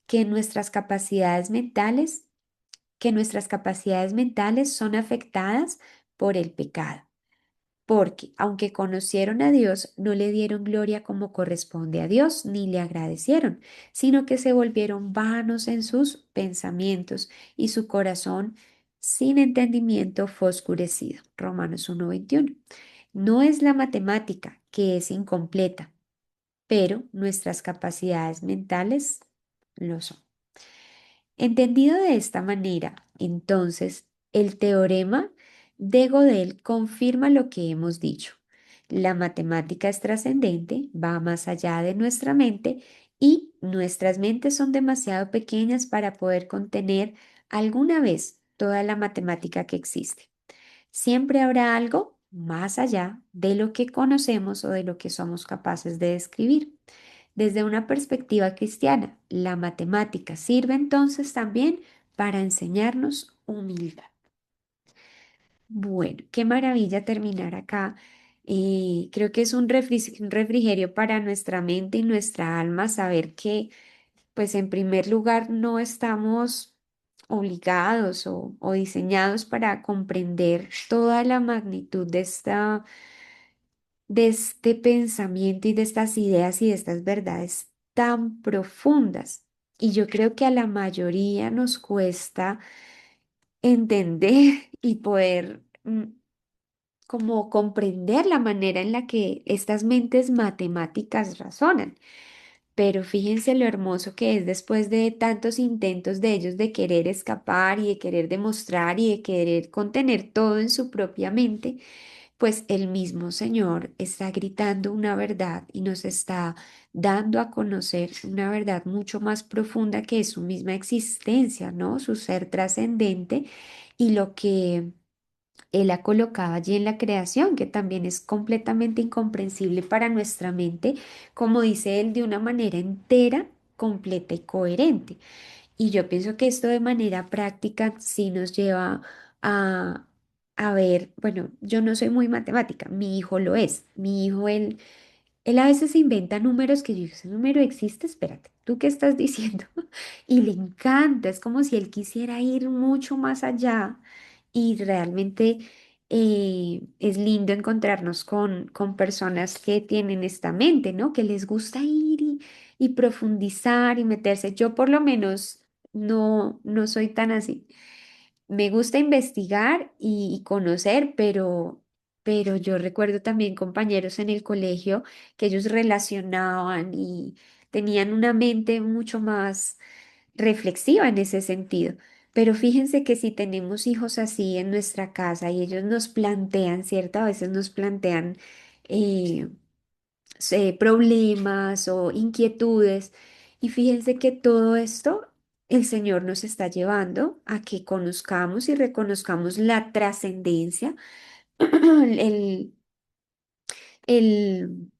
B: que nuestras capacidades mentales, que nuestras capacidades mentales son afectadas por el pecado. porque aunque conocieron a Dios, no le dieron gloria como corresponde a Dios, ni le agradecieron, sino que se volvieron vanos en sus pensamientos y su corazón sin entendimiento fue oscurecido. Romanos 1:21. No es la matemática que es incompleta, pero nuestras capacidades mentales lo son. Entendido de esta manera, entonces, el teorema de Gödel confirma lo que hemos dicho. La matemática es trascendente, va más allá de nuestra mente y nuestras mentes son demasiado pequeñas para poder contener alguna vez toda la matemática que existe. Siempre habrá algo más allá de lo que conocemos o de lo que somos capaces de describir. Desde una perspectiva cristiana, la matemática sirve entonces también para enseñarnos humildad. Bueno, qué maravilla terminar acá. Creo que es un refrigerio para nuestra mente y nuestra alma saber que, pues en primer lugar, no estamos obligados o diseñados para comprender toda la magnitud de este pensamiento y de estas ideas y de estas verdades tan profundas. Y yo creo que a la mayoría nos cuesta entender y poder como comprender la manera en la que estas mentes matemáticas razonan. Pero fíjense lo hermoso que es después de tantos intentos de ellos de querer escapar y de querer demostrar y de querer contener todo en su propia mente, pues el mismo Señor está gritando una verdad y nos está dando a conocer una verdad mucho más profunda que es su misma existencia, ¿no? Su ser trascendente y lo que Él ha colocado allí en la creación, que también es completamente incomprensible para nuestra mente, como dice Él, de una manera entera, completa y coherente. Y yo pienso que esto de manera práctica sí nos lleva a, a ver, bueno, yo no soy muy matemática, mi hijo lo es. Mi hijo, él a veces inventa números que yo digo, ese número existe, espérate, ¿tú qué estás diciendo? Y le encanta, es como si él quisiera ir mucho más allá y realmente es lindo encontrarnos con personas que tienen esta mente, ¿no? Que les gusta ir y profundizar y meterse. Yo por lo menos no soy tan así. Me gusta investigar y conocer, pero yo recuerdo también compañeros en el colegio que ellos relacionaban y tenían una mente mucho más reflexiva en ese sentido. Pero fíjense que si tenemos hijos así en nuestra casa y ellos nos plantean, ¿cierto? A veces nos plantean eh, problemas o inquietudes. Y fíjense que todo esto el Señor nos está llevando a que conozcamos y reconozcamos la trascendencia, el, el,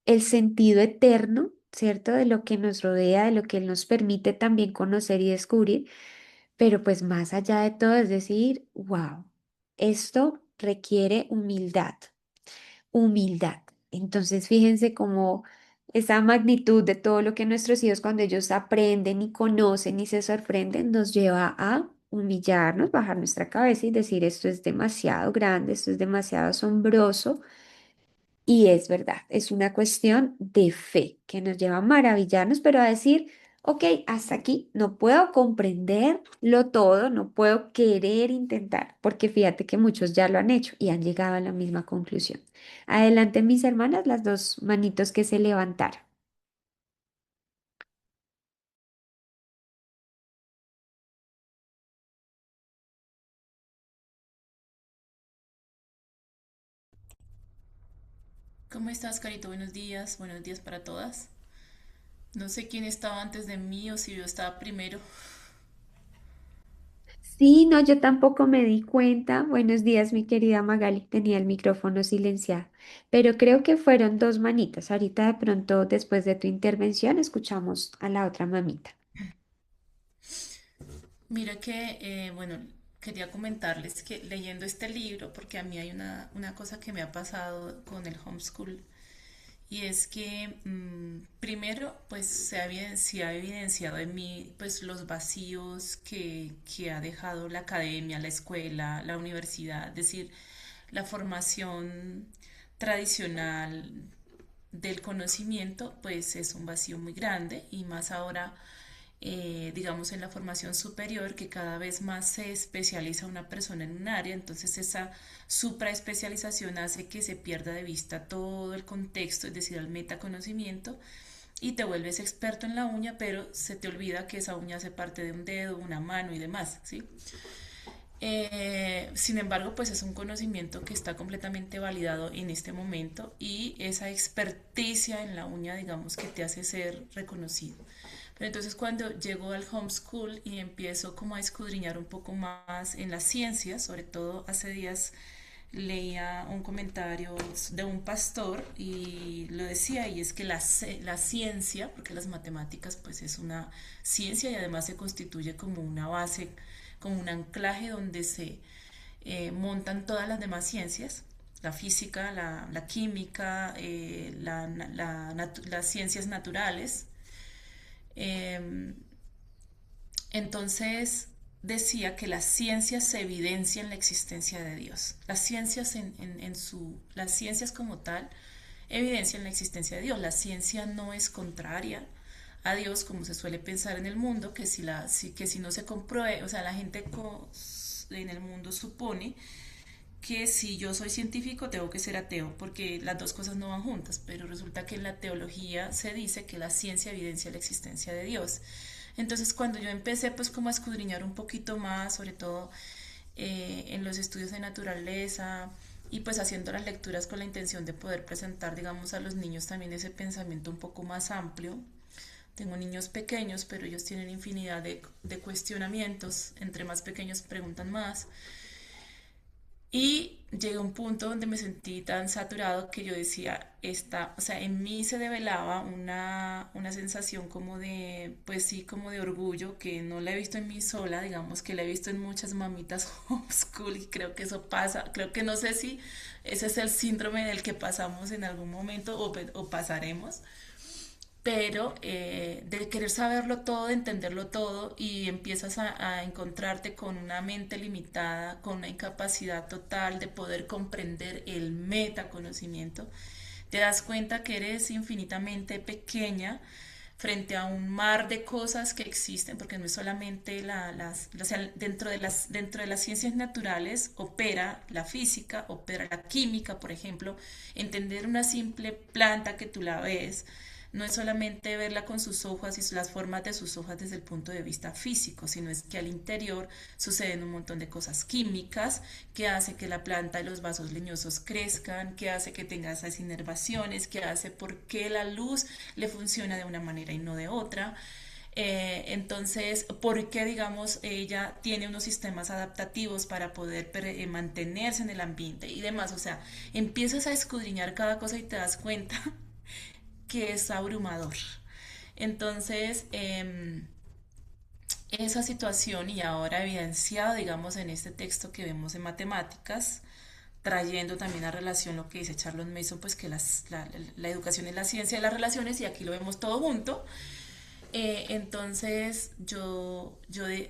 B: el sentido eterno, ¿cierto? De lo que nos rodea, de lo que Él nos permite también conocer y descubrir. Pero pues más allá de todo es decir, wow, esto requiere humildad. Humildad. Entonces, fíjense cómo esa magnitud de todo lo que nuestros hijos cuando ellos aprenden y conocen y se sorprenden nos lleva a humillarnos, bajar nuestra cabeza y decir esto es demasiado grande, esto es demasiado asombroso. Y es verdad, es una cuestión de fe que nos lleva a maravillarnos, pero a decir, ok, hasta aquí no puedo comprenderlo todo, no puedo querer intentar, porque fíjate que muchos ya lo han hecho y han llegado a la misma conclusión. Adelante, mis hermanas, las dos manitos que se levantaron.
D: ¿Cómo estás, Carito? Buenos días para todas. No sé quién estaba antes de mí o si yo estaba primero.
B: Sí, no, yo tampoco me di cuenta. Buenos días, mi querida Magali. Tenía el micrófono silenciado, pero creo que fueron dos manitas. Ahorita de pronto, después de tu intervención, escuchamos a la otra mamita.
D: Mira que, bueno, quería comentarles que leyendo este libro, porque a mí hay una cosa que me ha pasado con el homeschool, y es que primero, pues se ha evidenciado en mí pues los vacíos que ha dejado la academia, la escuela, la universidad. Es decir, la formación tradicional del conocimiento, pues es un vacío muy grande y más ahora, digamos, en la formación superior, que cada vez más se especializa una persona en un área, entonces esa supraespecialización hace que se pierda de vista todo el contexto, es decir, el metaconocimiento, y te vuelves experto en la uña, pero se te olvida que esa uña hace parte de un dedo, una mano y demás, ¿sí? Sin embargo, pues es un conocimiento que está completamente validado en este momento y esa experticia en la uña, digamos, que te hace ser reconocido. Pero entonces cuando llego al homeschool y empiezo como a escudriñar un poco más en las ciencias, sobre todo hace días leía un comentario de un pastor y lo decía, y es que la ciencia, porque las matemáticas pues es una ciencia y además se constituye como una base, como un anclaje donde se montan todas las demás ciencias, la física, la química, las ciencias naturales. Eh, entonces decía que las ciencias se evidencian la existencia de Dios. Las ciencias las ciencias como tal evidencian la existencia de Dios. La ciencia no es contraria a Dios como se suele pensar en el mundo, que si no se compruebe, o sea, la gente en el mundo supone que si yo soy científico tengo que ser ateo, porque las dos cosas no van juntas, pero resulta que en la teología se dice que la ciencia evidencia la existencia de Dios. Entonces cuando yo empecé pues como a escudriñar un poquito más, sobre todo en los estudios de naturaleza y pues haciendo las lecturas con la intención de poder presentar, digamos, a los niños también ese pensamiento un poco más amplio. Tengo niños pequeños, pero ellos tienen infinidad de cuestionamientos, entre más pequeños preguntan más. Y llegué a un punto donde me sentí tan saturado que yo decía, o sea, en mí se develaba una sensación como de, pues sí, como de orgullo, que no la he visto en mí sola, digamos que la he visto en muchas mamitas homeschool y creo que eso pasa, creo que no sé si ese es el síndrome del que pasamos en algún momento o pasaremos, pero de querer saberlo todo, de entenderlo todo y empiezas a encontrarte con una mente limitada, con una incapacidad total de poder comprender el metaconocimiento, te das cuenta que eres infinitamente pequeña frente a un mar de cosas que existen, porque no es solamente o sea, dentro de las ciencias naturales opera la física, opera la química, por ejemplo, entender una simple planta que tú la ves, no es solamente verla con sus hojas y las formas de sus hojas desde el punto de vista físico, sino es que al interior suceden un montón de cosas químicas que hace que la planta y los vasos leñosos crezcan, que hace que tenga esas inervaciones, que hace por qué la luz le funciona de una manera y no de otra. Entonces, ¿por qué, digamos, ella tiene unos sistemas adaptativos para poder mantenerse en el ambiente y demás? O sea, empiezas a escudriñar cada cosa y te das cuenta que es abrumador. Entonces, esa situación y ahora evidenciado, digamos, en este texto que vemos en matemáticas, trayendo también a relación lo que dice Charles Mason, pues que la educación es la ciencia de las relaciones y aquí lo vemos todo junto. Entonces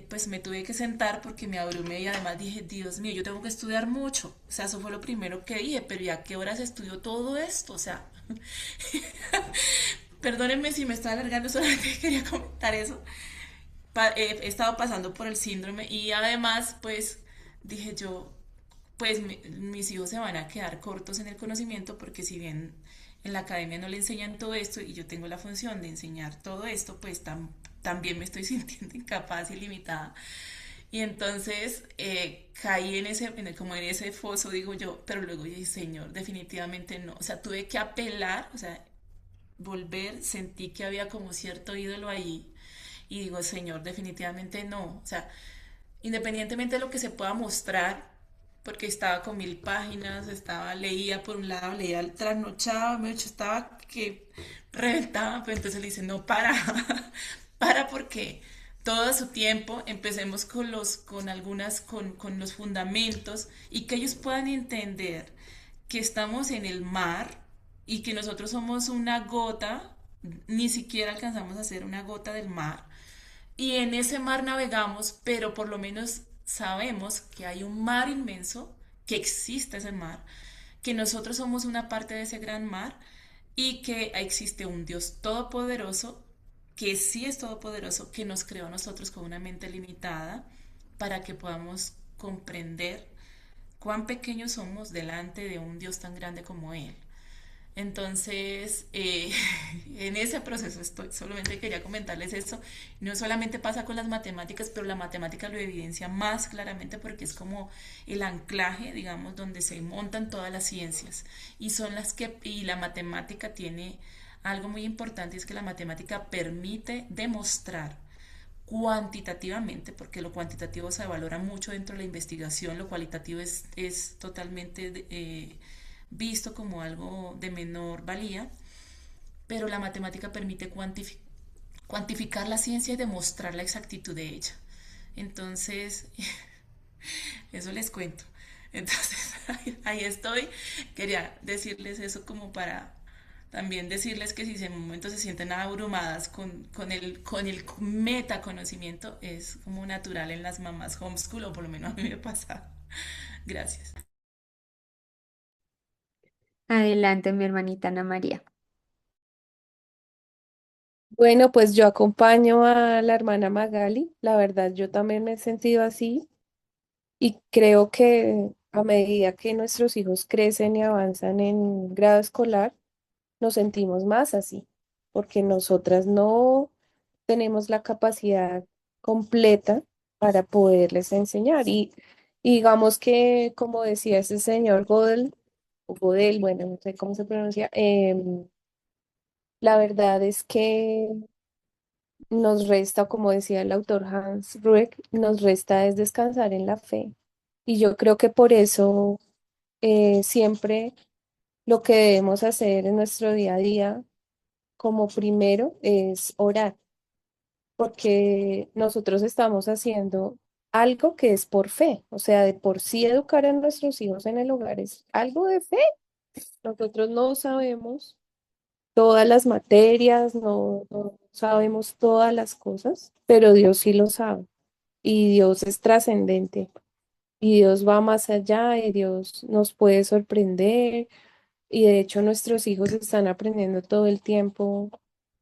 D: pues me tuve que sentar porque me abrumé y además dije, Dios mío, yo tengo que estudiar mucho. O sea, eso fue lo primero que dije, pero ¿y a qué horas estudio todo esto? O sea, perdónenme si me está alargando, solamente quería comentar eso. He estado pasando por el síndrome y además, pues dije yo, pues mis hijos se van a quedar cortos en el conocimiento porque si bien en la academia no le enseñan todo esto y yo tengo la función de enseñar todo esto, pues también me estoy sintiendo incapaz y limitada. Y entonces caí como en ese foso, digo yo, pero luego dije, Señor, definitivamente no. O sea, tuve que apelar, o sea, volver, sentí que había como cierto ídolo ahí y digo, Señor, definitivamente no. O sea, independientemente de lo que se pueda mostrar, porque estaba con 1000 páginas, leía por un lado, leía trasnochaba, me hecho estaba que reventaba, pero entonces le dice, no, para, para porque todo a su tiempo, empecemos con los fundamentos y que ellos puedan entender que estamos en el mar y que nosotros somos una gota, ni siquiera alcanzamos a ser una gota del mar, y en ese mar navegamos, pero por lo menos sabemos que hay un mar inmenso que existe ese mar, que nosotros somos una parte de ese gran mar y que existe un Dios todopoderoso, que sí es todopoderoso, que nos creó a nosotros con una mente limitada para que podamos comprender cuán pequeños somos delante de un Dios tan grande como Él. Entonces, en ese proceso estoy. Solamente quería comentarles esto. No solamente pasa con las matemáticas, pero la matemática lo evidencia más claramente porque es como el anclaje, digamos, donde se montan todas las ciencias. Y son las que, y la matemática tiene algo muy importante, es que la matemática permite demostrar cuantitativamente, porque lo cuantitativo se valora mucho dentro de la investigación, lo cualitativo es totalmente visto como algo de menor valía, pero la matemática permite cuantificar la ciencia y demostrar la exactitud de ella. Entonces, eso les cuento. Entonces, ahí estoy. Quería decirles eso como para también decirles que si en un momento se sienten abrumadas con el metaconocimiento, es como natural en las mamás homeschool, o por lo menos a mí me pasa. Gracias.
B: Adelante, mi hermanita Ana María.
C: Bueno, pues yo acompaño a la hermana Magali. La verdad, yo también me he sentido así y creo que a medida que nuestros hijos crecen y avanzan en grado escolar, nos sentimos más así, porque nosotras no tenemos la capacidad completa para poderles enseñar. Y digamos que, como decía ese señor Godel, o Godel, bueno, no sé cómo se pronuncia, la verdad es que nos resta, como decía el autor Hans Rueck, nos resta es descansar en la fe. Y yo creo que por eso siempre lo que debemos hacer en nuestro día a día, como primero, es orar, porque nosotros estamos haciendo algo que es por fe, o sea, de por sí educar a nuestros hijos en el hogar es algo de fe. Nosotros no sabemos todas las materias, no sabemos todas las cosas, pero Dios sí lo sabe y Dios es trascendente y Dios va más allá y Dios nos puede sorprender y de hecho nuestros hijos están aprendiendo todo el tiempo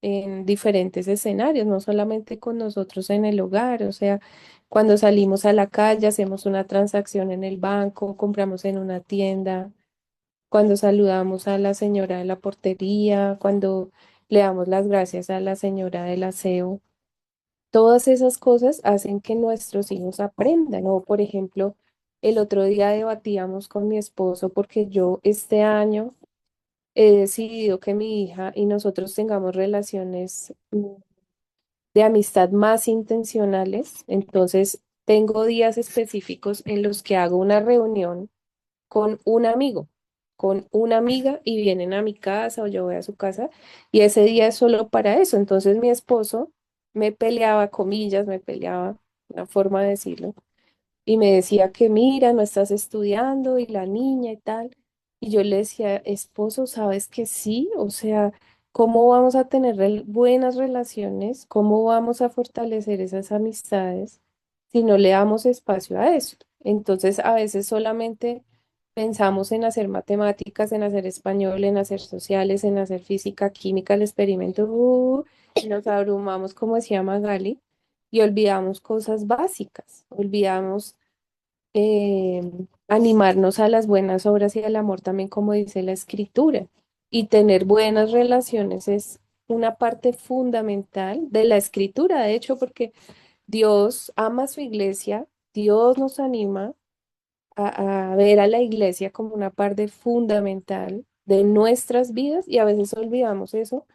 C: en diferentes escenarios, no solamente con nosotros en el hogar, o sea, cuando salimos a la calle, hacemos una transacción en el banco, compramos en una tienda, cuando saludamos a la señora de la portería, cuando le damos las gracias a la señora del aseo. Todas esas cosas hacen que nuestros hijos aprendan. O, por ejemplo, el otro día debatíamos con mi esposo porque yo este año he decidido que mi hija y nosotros tengamos relaciones de amistad más intencionales. Entonces, tengo días específicos en los que hago una reunión con un amigo, con una amiga y vienen a mi casa o yo voy a su casa y ese día es solo para eso. Entonces, mi esposo me peleaba, comillas, me peleaba, una forma de decirlo y me decía que mira, no estás estudiando y la niña y tal. Y yo le decía, esposo, ¿sabes que sí? O sea, ¿cómo vamos a tener buenas relaciones? ¿Cómo vamos a fortalecer esas amistades si no le damos espacio a eso? Entonces, a veces solamente pensamos en hacer matemáticas, en hacer español, en hacer sociales, en hacer física, química, el experimento, y nos abrumamos, como decía Magali, y olvidamos cosas básicas, olvidamos eh, animarnos a las buenas obras y al amor también, como dice la escritura. Y tener buenas relaciones es una parte fundamental de la escritura, de hecho, porque Dios ama a su iglesia, Dios nos anima a ver a la iglesia como una parte fundamental de nuestras vidas y a veces olvidamos eso.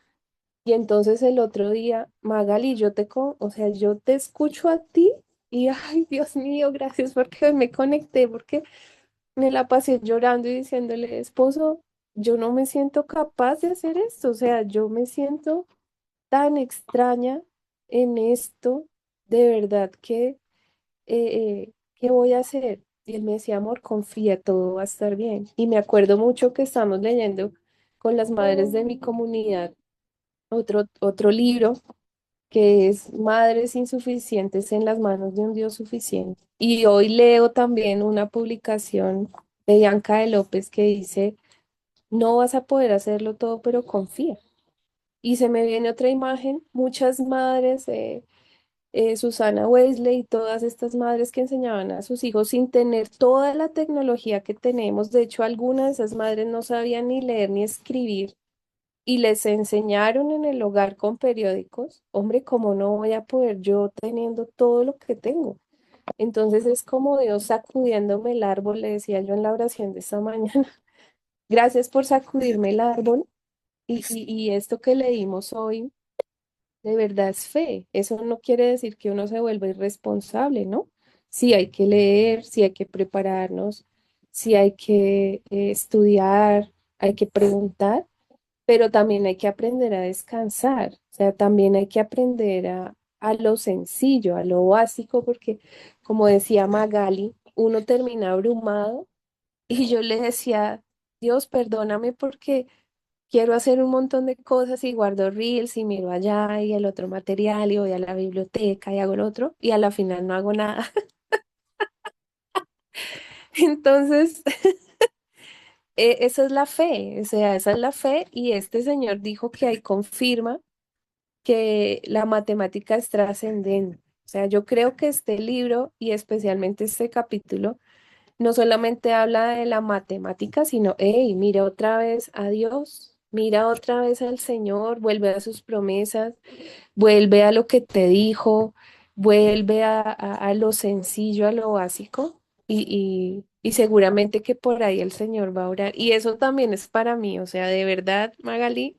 C: Y entonces el otro día, Magali, o sea, yo te escucho a ti y, ay, Dios mío, gracias porque me conecté, porque me la pasé llorando y diciéndole, esposo, yo no me siento capaz de hacer esto, o sea, yo me siento tan extraña en esto, de verdad que, ¿qué voy a hacer? Y él me decía, amor, confía, todo va a estar bien. Y me acuerdo mucho que estamos leyendo con las madres de mi comunidad otro libro que es Madres insuficientes en las manos de un Dios suficiente. Y hoy leo también una publicación Bianca de López que dice, no vas a poder hacerlo todo, pero confía. Y se me viene otra imagen, muchas madres, Susana Wesley y todas estas madres que enseñaban a sus hijos sin tener toda la tecnología que tenemos. De hecho, algunas de esas madres no sabían ni leer ni escribir y les enseñaron en el hogar con periódicos. Hombre, ¿cómo no voy a poder yo teniendo todo lo que tengo? Entonces es como Dios sacudiéndome el árbol, le decía yo en la oración de esta mañana. Gracias por sacudirme el árbol y esto que leímos hoy de verdad es fe. Eso no quiere decir que uno se vuelva irresponsable, ¿no? Sí hay que leer, sí hay que prepararnos, sí hay que estudiar, hay que preguntar, pero también hay que aprender a descansar. O sea, también hay que aprender a lo sencillo, a lo básico, porque como decía Magali, uno termina abrumado y yo le decía, Dios, perdóname porque quiero hacer un montón de cosas y guardo reels y miro allá y el otro material y voy a la biblioteca y hago el otro y a la final no hago nada. Entonces, esa es la fe, o sea, esa es la fe y este señor dijo que ahí confirma que la matemática es trascendente. O sea, yo creo que este libro y especialmente este capítulo no solamente habla de la matemática, sino, hey, mira otra vez a Dios, mira otra vez al Señor, vuelve a sus promesas, vuelve a lo que te dijo, vuelve a lo sencillo, a lo básico y seguramente que por ahí el Señor va a orar. Y eso también es para mí, o sea, de verdad, Magali,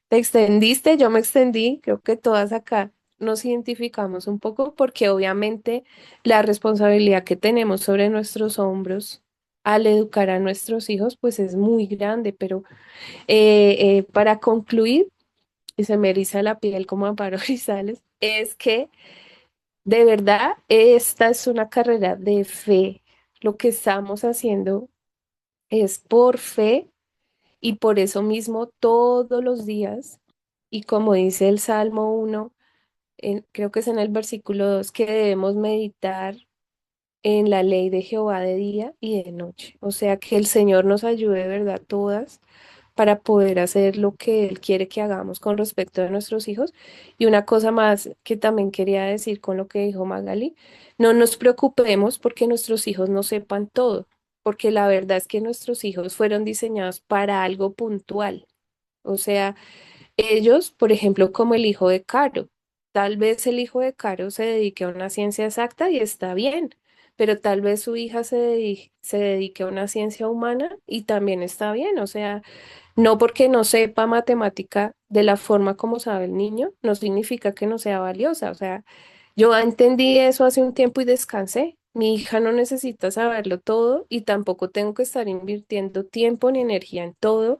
C: te extendiste, yo me extendí, creo que todas acá nos identificamos un poco porque obviamente la responsabilidad que tenemos sobre nuestros hombros al educar a nuestros hijos pues es muy grande, pero para concluir, y se me eriza la piel como Amparo Grisales, es que de verdad esta es una carrera de fe. Lo que estamos haciendo es por fe y por eso mismo todos los días, y como dice el Salmo 1 creo que es en el versículo 2 que debemos meditar en la ley de Jehová de día y de noche. O sea, que el Señor nos ayude de verdad todas para poder hacer lo que Él quiere que hagamos con respecto a nuestros hijos. Y una cosa más que también quería decir con lo que dijo Magali, no nos preocupemos porque nuestros hijos no sepan todo, porque la verdad es que nuestros hijos fueron diseñados para algo puntual. O sea, ellos, por ejemplo, como el hijo de Caro, tal vez el hijo de Caro se dedique a una ciencia exacta y está bien, pero tal vez su hija se dedique a una ciencia humana y también está bien. O sea, no porque no sepa matemática de la forma como sabe el niño, no significa que no sea valiosa. O sea, yo entendí eso hace un tiempo y descansé. Mi hija no necesita saberlo todo y tampoco tengo que estar invirtiendo tiempo ni energía en todo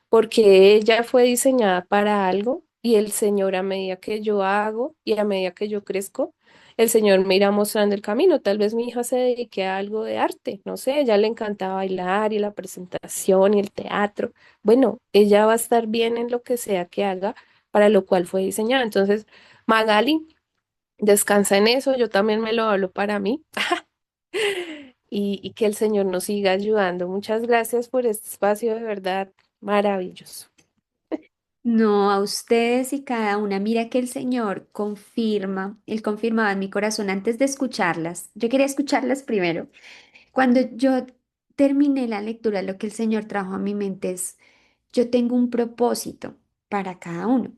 C: porque ella fue diseñada para algo y el Señor a medida que yo hago y a medida que yo crezco, el Señor me irá mostrando el camino. Tal vez mi hija se dedique a algo de arte, no sé, ella le encanta bailar y la presentación y el teatro. Bueno, ella va a estar bien en lo que sea que haga, para lo cual fue diseñada. Entonces, Magali, descansa en eso, yo también me lo hablo para mí. Y que el Señor nos siga ayudando. Muchas gracias por este espacio, de verdad, maravilloso.
B: No, a ustedes y cada una. Mira que el Señor confirma, Él confirmaba en mi corazón antes de escucharlas. Yo quería escucharlas primero. Cuando yo terminé la lectura, lo que el Señor trajo a mi mente es, yo tengo un propósito para cada uno.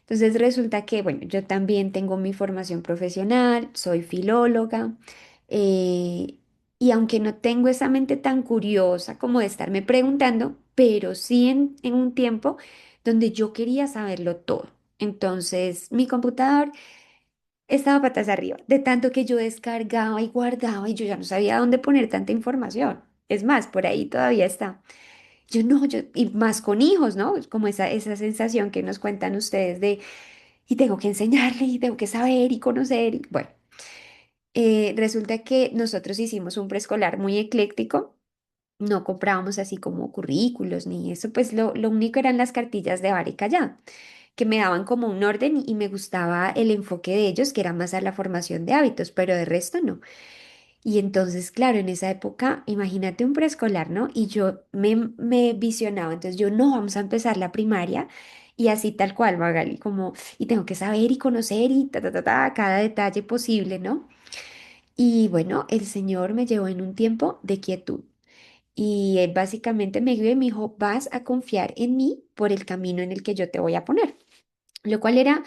B: Entonces resulta que, bueno, yo también tengo mi formación profesional, soy filóloga, eh, y aunque no tengo esa mente tan curiosa como de estarme preguntando, pero sí en un tiempo donde yo quería saberlo todo. Entonces mi computador estaba patas arriba, de tanto que yo descargaba y guardaba y yo ya no sabía dónde poner tanta información. Es más, por ahí todavía está. Yo no, y más con hijos, ¿no? Es como esa sensación que nos cuentan ustedes de y tengo que enseñarle y tengo que saber y conocer. Bueno, resulta que nosotros hicimos un preescolar muy ecléctico, no comprábamos así como currículos ni eso, pues lo único eran las cartillas de Bare Callá, que me daban como un orden y me gustaba el enfoque de ellos, que era más a la formación de hábitos, pero de resto no. Y entonces, claro, en esa época, imagínate un preescolar, ¿no? Y yo me visionaba, entonces yo no, vamos a empezar la primaria y así tal cual, Magali, como, y tengo que saber y conocer y cada detalle posible, ¿no? Y bueno, el Señor me llevó en un tiempo de quietud. Y él básicamente me guió y me dijo, vas a confiar en mí por el camino en el que yo te voy a poner. Lo cual era,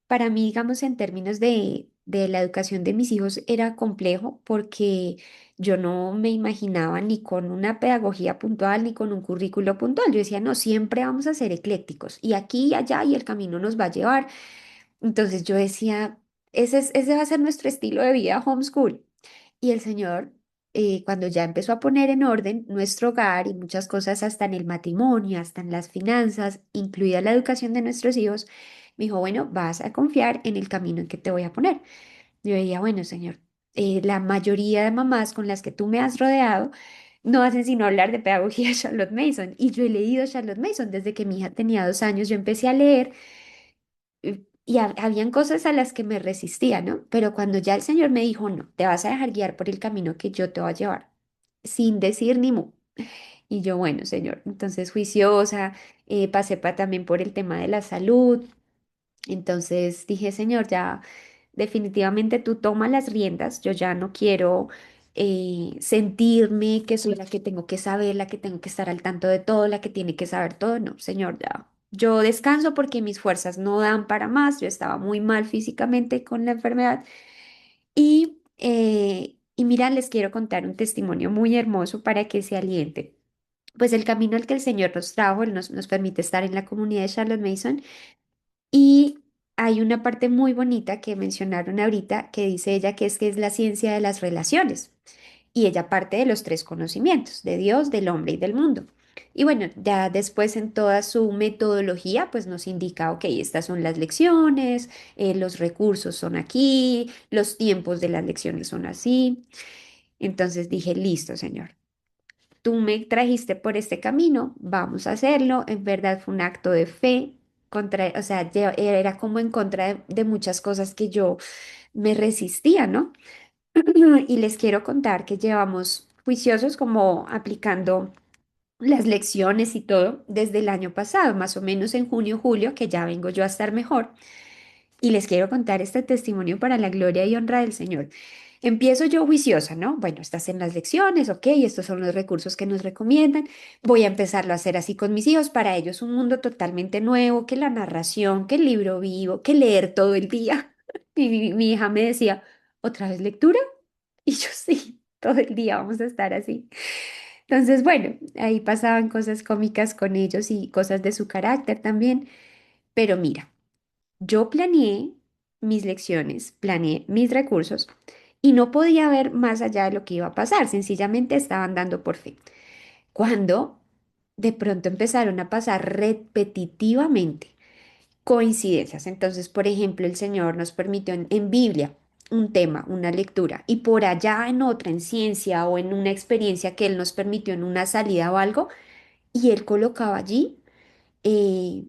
B: para mí, digamos, en términos de la educación de mis hijos, era complejo porque yo no me imaginaba ni con una pedagogía puntual ni con un currículo puntual. Yo decía, no, siempre vamos a ser eclécticos y aquí y allá y el camino nos va a llevar. Entonces yo decía, ese va a ser nuestro estilo de vida homeschool. Y el Señor, cuando ya empezó a poner en orden nuestro hogar y muchas cosas, hasta en el matrimonio, hasta en las finanzas, incluida la educación de nuestros hijos, me dijo, bueno, vas a confiar en el camino en que te voy a poner. Yo decía, bueno, Señor, la mayoría de mamás con las que tú me has rodeado no hacen sino hablar de pedagogía de Charlotte Mason. Y yo he leído Charlotte Mason desde que mi hija tenía 2 años. Yo empecé a leer y habían cosas a las que me resistía, ¿no? Pero cuando ya el Señor me dijo, no, te vas a dejar guiar por el camino que yo te voy a llevar, sin decir ni mu. Y yo, bueno, Señor, entonces juiciosa, pasé también por el tema de la salud. Entonces dije, Señor, ya definitivamente tú toma las riendas, yo ya no quiero sentirme que soy la que tengo que saber, la que tengo que estar al tanto de todo, la que tiene que saber todo. No, Señor, ya. Yo descanso porque mis fuerzas no dan para más, yo estaba muy mal físicamente con la enfermedad y mira, les quiero contar un testimonio muy hermoso para que se alienten. Pues el camino al que el Señor nos trajo, Él nos permite estar en la comunidad de Charlotte Mason y hay una parte muy bonita que mencionaron ahorita que dice ella que es la ciencia de las relaciones. Y ella parte de los tres conocimientos, de Dios, del hombre y del mundo. Y bueno, ya después en toda su metodología, pues nos indica, ok, estas son las lecciones, los recursos son aquí, los tiempos de las lecciones son así. Entonces dije, listo, Señor, tú me trajiste por este camino, vamos a hacerlo. En verdad fue un acto de fe contra, o sea, era como en contra de muchas cosas que yo me resistía, ¿no? Y les quiero contar que llevamos juiciosos como aplicando las lecciones y todo desde el año pasado, más o menos en junio, julio, que ya vengo yo a estar mejor. Y les quiero contar este testimonio para la gloria y honra del Señor. Empiezo yo juiciosa, ¿no? Bueno, estás en las lecciones, ok, estos son los recursos que nos recomiendan. Voy a empezarlo a hacer así con mis hijos. Para ellos un mundo totalmente nuevo, que la narración, que el libro vivo, que leer todo el día. Y mi hija me decía, ¿otra vez lectura? Y yo sí, todo el día vamos a estar así. Entonces, bueno, ahí pasaban cosas cómicas con ellos y cosas de su carácter también. Pero mira. Yo planeé mis lecciones, planeé mis recursos y no podía ver más allá de lo que iba a pasar, sencillamente estaban dando por fe. Cuando de pronto empezaron a pasar repetitivamente coincidencias. Entonces, por ejemplo, el Señor nos permitió en Biblia un tema, una lectura, y por allá en otra, en ciencia o en una experiencia que Él nos permitió en una salida o algo, y Él colocaba allí. eh,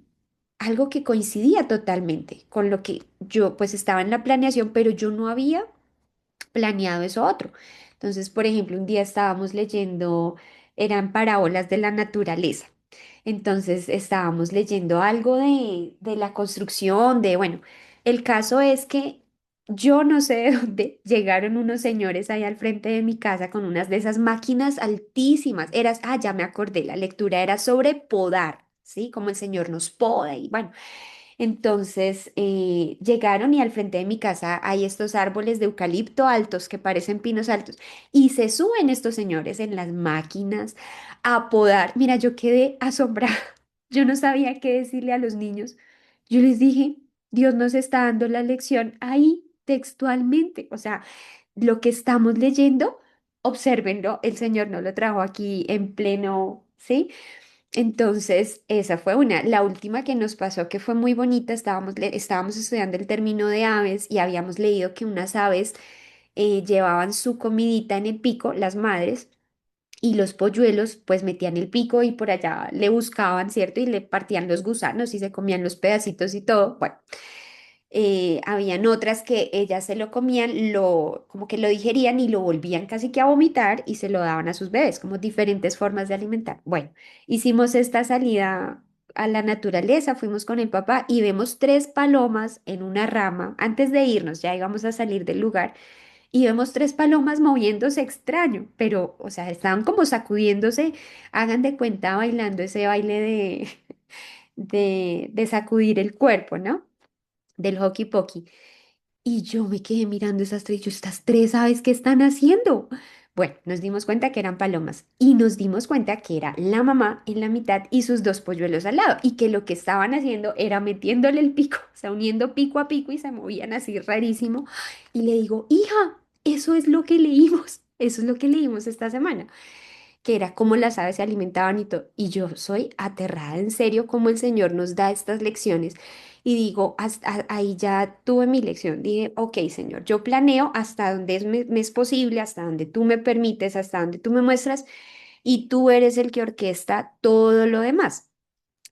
B: Algo que coincidía totalmente con lo que yo pues estaba en la planeación, pero yo no había planeado eso otro. Entonces, por ejemplo, un día estábamos leyendo, eran parábolas de la naturaleza. Entonces, estábamos leyendo algo de la construcción, bueno, el caso es que yo no sé de dónde llegaron unos señores ahí al frente de mi casa con unas de esas máquinas altísimas. Ya me acordé, la lectura era sobre podar, ¿sí? Como el Señor nos poda y bueno. Entonces llegaron y al frente de mi casa hay estos árboles de eucalipto altos que parecen pinos altos y se suben estos señores en las máquinas a podar. Mira, yo quedé asombrada. Yo no sabía qué decirle a los niños. Yo les dije, Dios nos está dando la lección ahí textualmente. O sea, lo que estamos leyendo, obsérvenlo. El Señor nos lo trajo aquí en pleno, ¿sí? Entonces, esa fue una. La última que nos pasó, que fue muy bonita, estábamos estudiando el término de aves y habíamos leído que unas aves llevaban su comidita en el pico, las madres, y los polluelos pues metían el pico y por allá le buscaban, ¿cierto? Y le partían los gusanos y se comían los pedacitos y todo. Bueno, Habían otras que ellas se lo comían, como que lo digerían y lo volvían casi que a vomitar y se lo daban a sus bebés, como diferentes formas de alimentar. Bueno, hicimos esta salida a la naturaleza, fuimos con el papá y vemos tres palomas en una rama. Antes de irnos, ya íbamos a salir del lugar y vemos tres palomas moviéndose extraño, pero, o sea, estaban como sacudiéndose, hagan de cuenta bailando ese baile de sacudir el cuerpo, ¿no? Del hockey pokey. Y yo me quedé mirando esas tres, yo, estas tres, ¿sabes qué están haciendo? Bueno, nos dimos cuenta que eran palomas y nos dimos cuenta que era la mamá en la mitad y sus dos polluelos al lado y que lo que estaban haciendo era metiéndole el pico, o sea, uniendo pico a pico y se movían así rarísimo. Y le digo, hija, eso es lo que leímos, eso es lo que leímos esta semana, que era cómo las aves se alimentaban y todo. Y yo soy aterrada en serio cómo el Señor nos da estas lecciones. Y digo, ahí ya tuve mi lección. Dije, ok, Señor, yo planeo hasta donde me es posible, hasta donde tú me permites, hasta donde tú me muestras, y tú eres el que orquesta todo lo demás.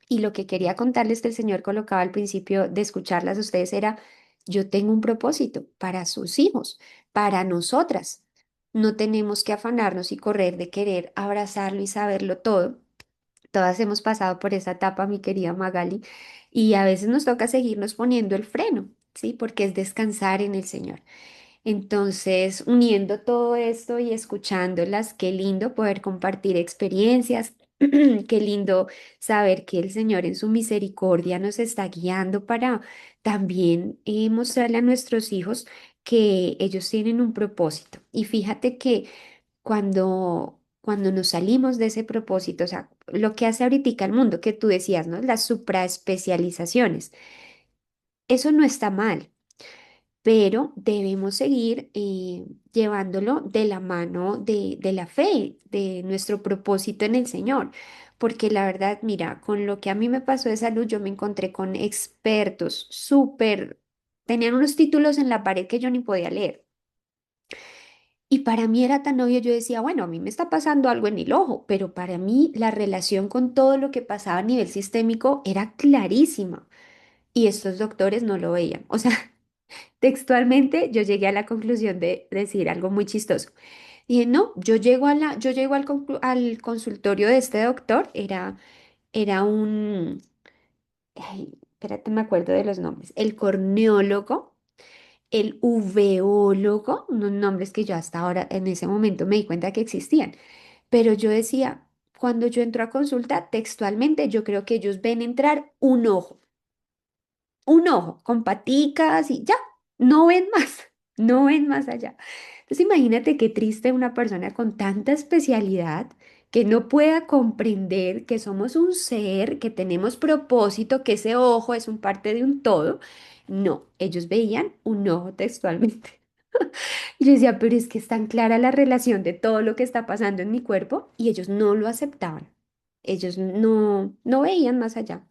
B: Y lo que quería contarles que el Señor colocaba al principio de escucharlas a ustedes era, yo tengo un propósito para sus hijos, para nosotras. No tenemos que afanarnos y correr de querer abrazarlo y saberlo todo. Todas hemos pasado por esa etapa, mi querida Magali, y a veces nos toca seguirnos poniendo el freno, ¿sí? Porque es descansar en el Señor. Entonces, uniendo todo esto y escuchándolas, qué lindo poder compartir experiencias, qué lindo saber que el Señor en su misericordia nos está guiando para también mostrarle a nuestros hijos que ellos tienen un propósito. Y fíjate que cuando nos salimos de ese propósito, o sea, lo que hace ahorita el mundo, que tú decías, ¿no? Las supraespecializaciones, eso no está mal, pero debemos seguir llevándolo de la mano de la fe, de nuestro propósito en el Señor. Porque la verdad, mira, con lo que a mí me pasó de salud, yo me encontré con expertos súper, tenían unos títulos en la pared que yo ni podía leer. Y para mí era tan obvio, yo decía, bueno, a mí me está pasando algo en el ojo, pero para mí la relación con todo lo que pasaba a nivel sistémico era clarísima. Y estos doctores no lo veían. O sea, textualmente, yo llegué a la conclusión de decir algo muy chistoso. Dije, no, yo llego al consultorio de este doctor, era un, ay, espérate, me acuerdo de los nombres, el corneólogo, el uveólogo, unos nombres que yo hasta ahora, en ese momento, me di cuenta que existían. Pero yo decía, cuando yo entro a consulta, textualmente, yo creo que ellos ven entrar un ojo con paticas y ya, no ven más, no ven más allá. Entonces imagínate qué triste una persona con tanta especialidad que no pueda comprender que somos un ser, que tenemos propósito, que ese ojo es un parte de un todo. No, ellos veían un ojo textualmente. Y yo decía, pero es que es tan clara la relación de todo lo que está pasando en mi cuerpo y ellos no lo aceptaban. Ellos no veían más allá.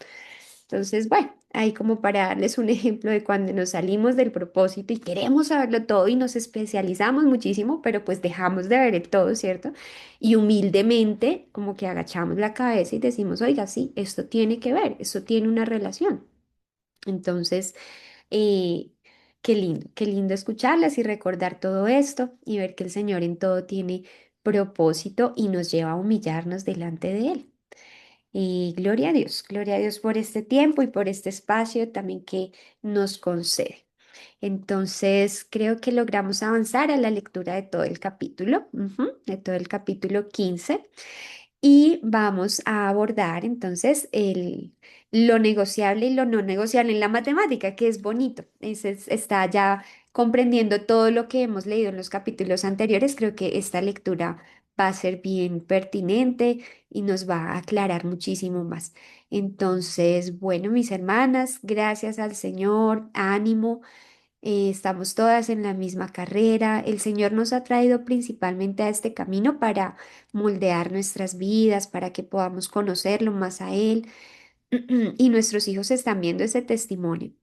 B: Entonces, bueno, ahí como para darles un ejemplo de cuando nos salimos del propósito y queremos saberlo todo y nos especializamos muchísimo, pero pues dejamos de ver el todo, ¿cierto? Y humildemente como que agachamos la cabeza y decimos, oiga, sí, esto tiene que ver, esto tiene una relación. Entonces, eh, qué lindo escucharlas y recordar todo esto y ver que el Señor en todo tiene propósito y nos lleva a humillarnos delante de Él. Y gloria a Dios por este tiempo y por este espacio también que nos concede. Entonces, creo que logramos avanzar a la lectura de todo el capítulo, de todo el capítulo 15. Y vamos a abordar entonces lo negociable y lo no negociable en la matemática, que es bonito. Está ya comprendiendo todo lo que hemos leído en los capítulos anteriores. Creo que esta lectura va a ser bien pertinente y nos va a aclarar muchísimo más. Entonces, bueno, mis hermanas, gracias al Señor, ánimo. Estamos todas en la misma carrera. El Señor nos ha traído principalmente a este camino para moldear nuestras vidas, para que podamos conocerlo más a Él. Y nuestros hijos están viendo ese testimonio.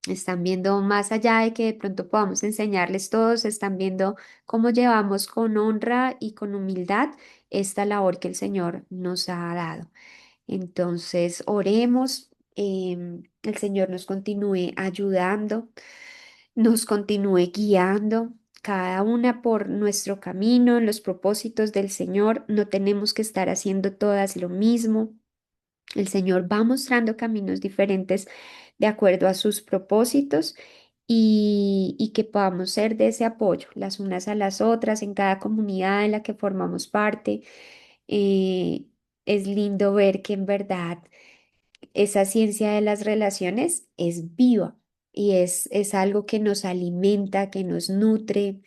B: Están viendo más allá de que de pronto podamos enseñarles todos, están viendo cómo llevamos con honra y con humildad esta labor que el Señor nos ha dado. Entonces, oremos. el Señor nos continúe ayudando, nos continúe guiando. Cada una por nuestro camino, en los propósitos del Señor. No tenemos que estar haciendo todas lo mismo. El Señor va mostrando caminos diferentes de acuerdo a sus propósitos y que podamos ser de ese apoyo, las unas a las otras, en cada comunidad en la que formamos parte. Eh, es lindo ver que en verdad esa ciencia de las relaciones es viva y es algo que nos alimenta, que nos nutre.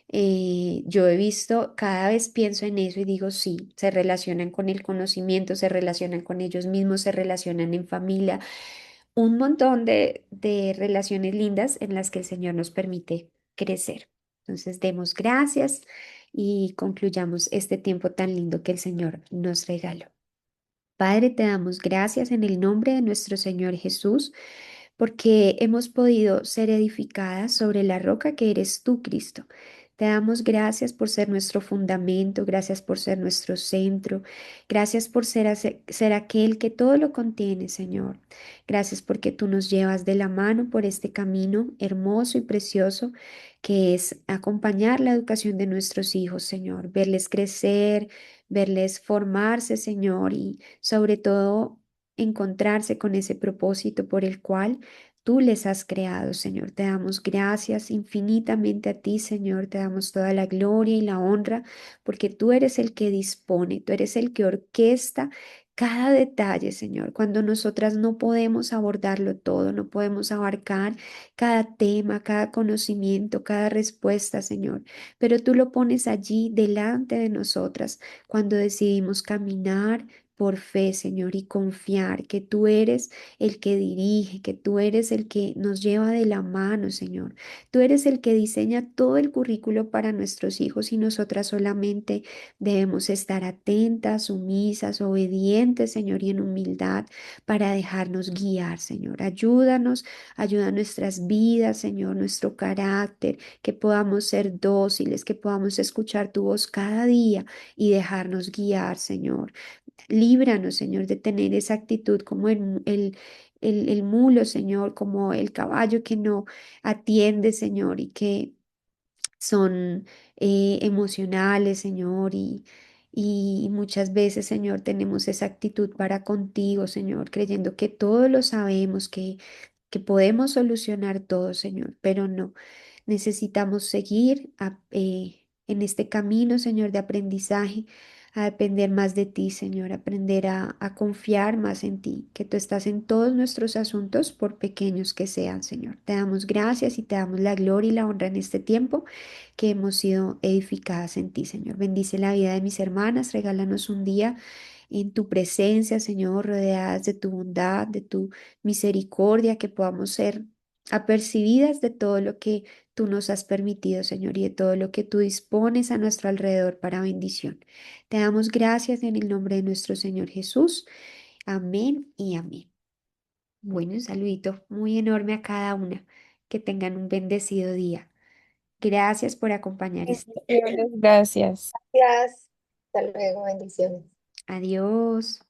B: Yo he visto, cada vez pienso en eso y digo, sí, se relacionan con el conocimiento, se relacionan con ellos mismos, se relacionan en familia, un montón de relaciones lindas en las que el Señor nos permite crecer. Entonces, demos gracias y concluyamos este tiempo tan lindo que el Señor nos regaló. Padre, te damos gracias en el nombre de nuestro Señor Jesús, porque hemos podido ser edificadas sobre la roca que eres tú, Cristo. Te damos gracias por ser nuestro fundamento, gracias por ser nuestro centro, gracias por ser aquel que todo lo contiene, Señor. Gracias porque tú nos llevas de la mano por este camino hermoso y precioso que es acompañar la educación de nuestros hijos, Señor, verles crecer, verles formarse, Señor, y sobre todo encontrarse con ese propósito por el cual tú les has creado, Señor. Te damos gracias infinitamente a ti, Señor. Te damos toda la gloria y la honra, porque tú eres el que dispone, tú eres el que orquesta cada detalle, Señor. Cuando nosotras no podemos abordarlo todo, no podemos abarcar cada tema, cada conocimiento, cada respuesta, Señor, pero tú lo pones allí delante de nosotras cuando decidimos caminar por fe, Señor, y confiar que tú eres el que dirige, que tú eres el que nos lleva de la mano, Señor. Tú eres el que diseña todo el currículo para nuestros hijos y nosotras solamente debemos estar atentas, sumisas, obedientes, Señor, y en humildad para dejarnos guiar, Señor. Ayúdanos, ayuda nuestras vidas, Señor, nuestro carácter, que podamos ser dóciles, que podamos escuchar tu voz cada día y dejarnos guiar, Señor. Líbranos, Señor, de tener esa actitud como el mulo, Señor, como el caballo que no atiende, Señor, y que son emocionales, Señor, y muchas veces, Señor, tenemos esa actitud para contigo, Señor, creyendo que todo lo sabemos, que podemos solucionar todo, Señor, pero no. Necesitamos seguir en este camino, Señor, de aprendizaje, a depender más de ti, Señor, aprender a confiar más en ti, que tú estás en todos nuestros asuntos, por pequeños que sean, Señor. Te damos gracias y te damos la gloria y la honra en este tiempo que hemos sido edificadas en ti, Señor. Bendice la vida de mis hermanas, regálanos un día en tu presencia, Señor, rodeadas de tu bondad, de tu misericordia, que podamos ser apercibidas de todo lo que tú nos has permitido, Señor, y de todo lo que tú dispones a nuestro alrededor para bendición. Te damos gracias en el nombre de nuestro Señor Jesús. Amén y amén. Bueno, un saludito muy enorme a cada una. Que tengan un bendecido día. Gracias por acompañar.
C: Bendiciones, gracias.
E: Gracias. Hasta luego, bendiciones.
B: Adiós.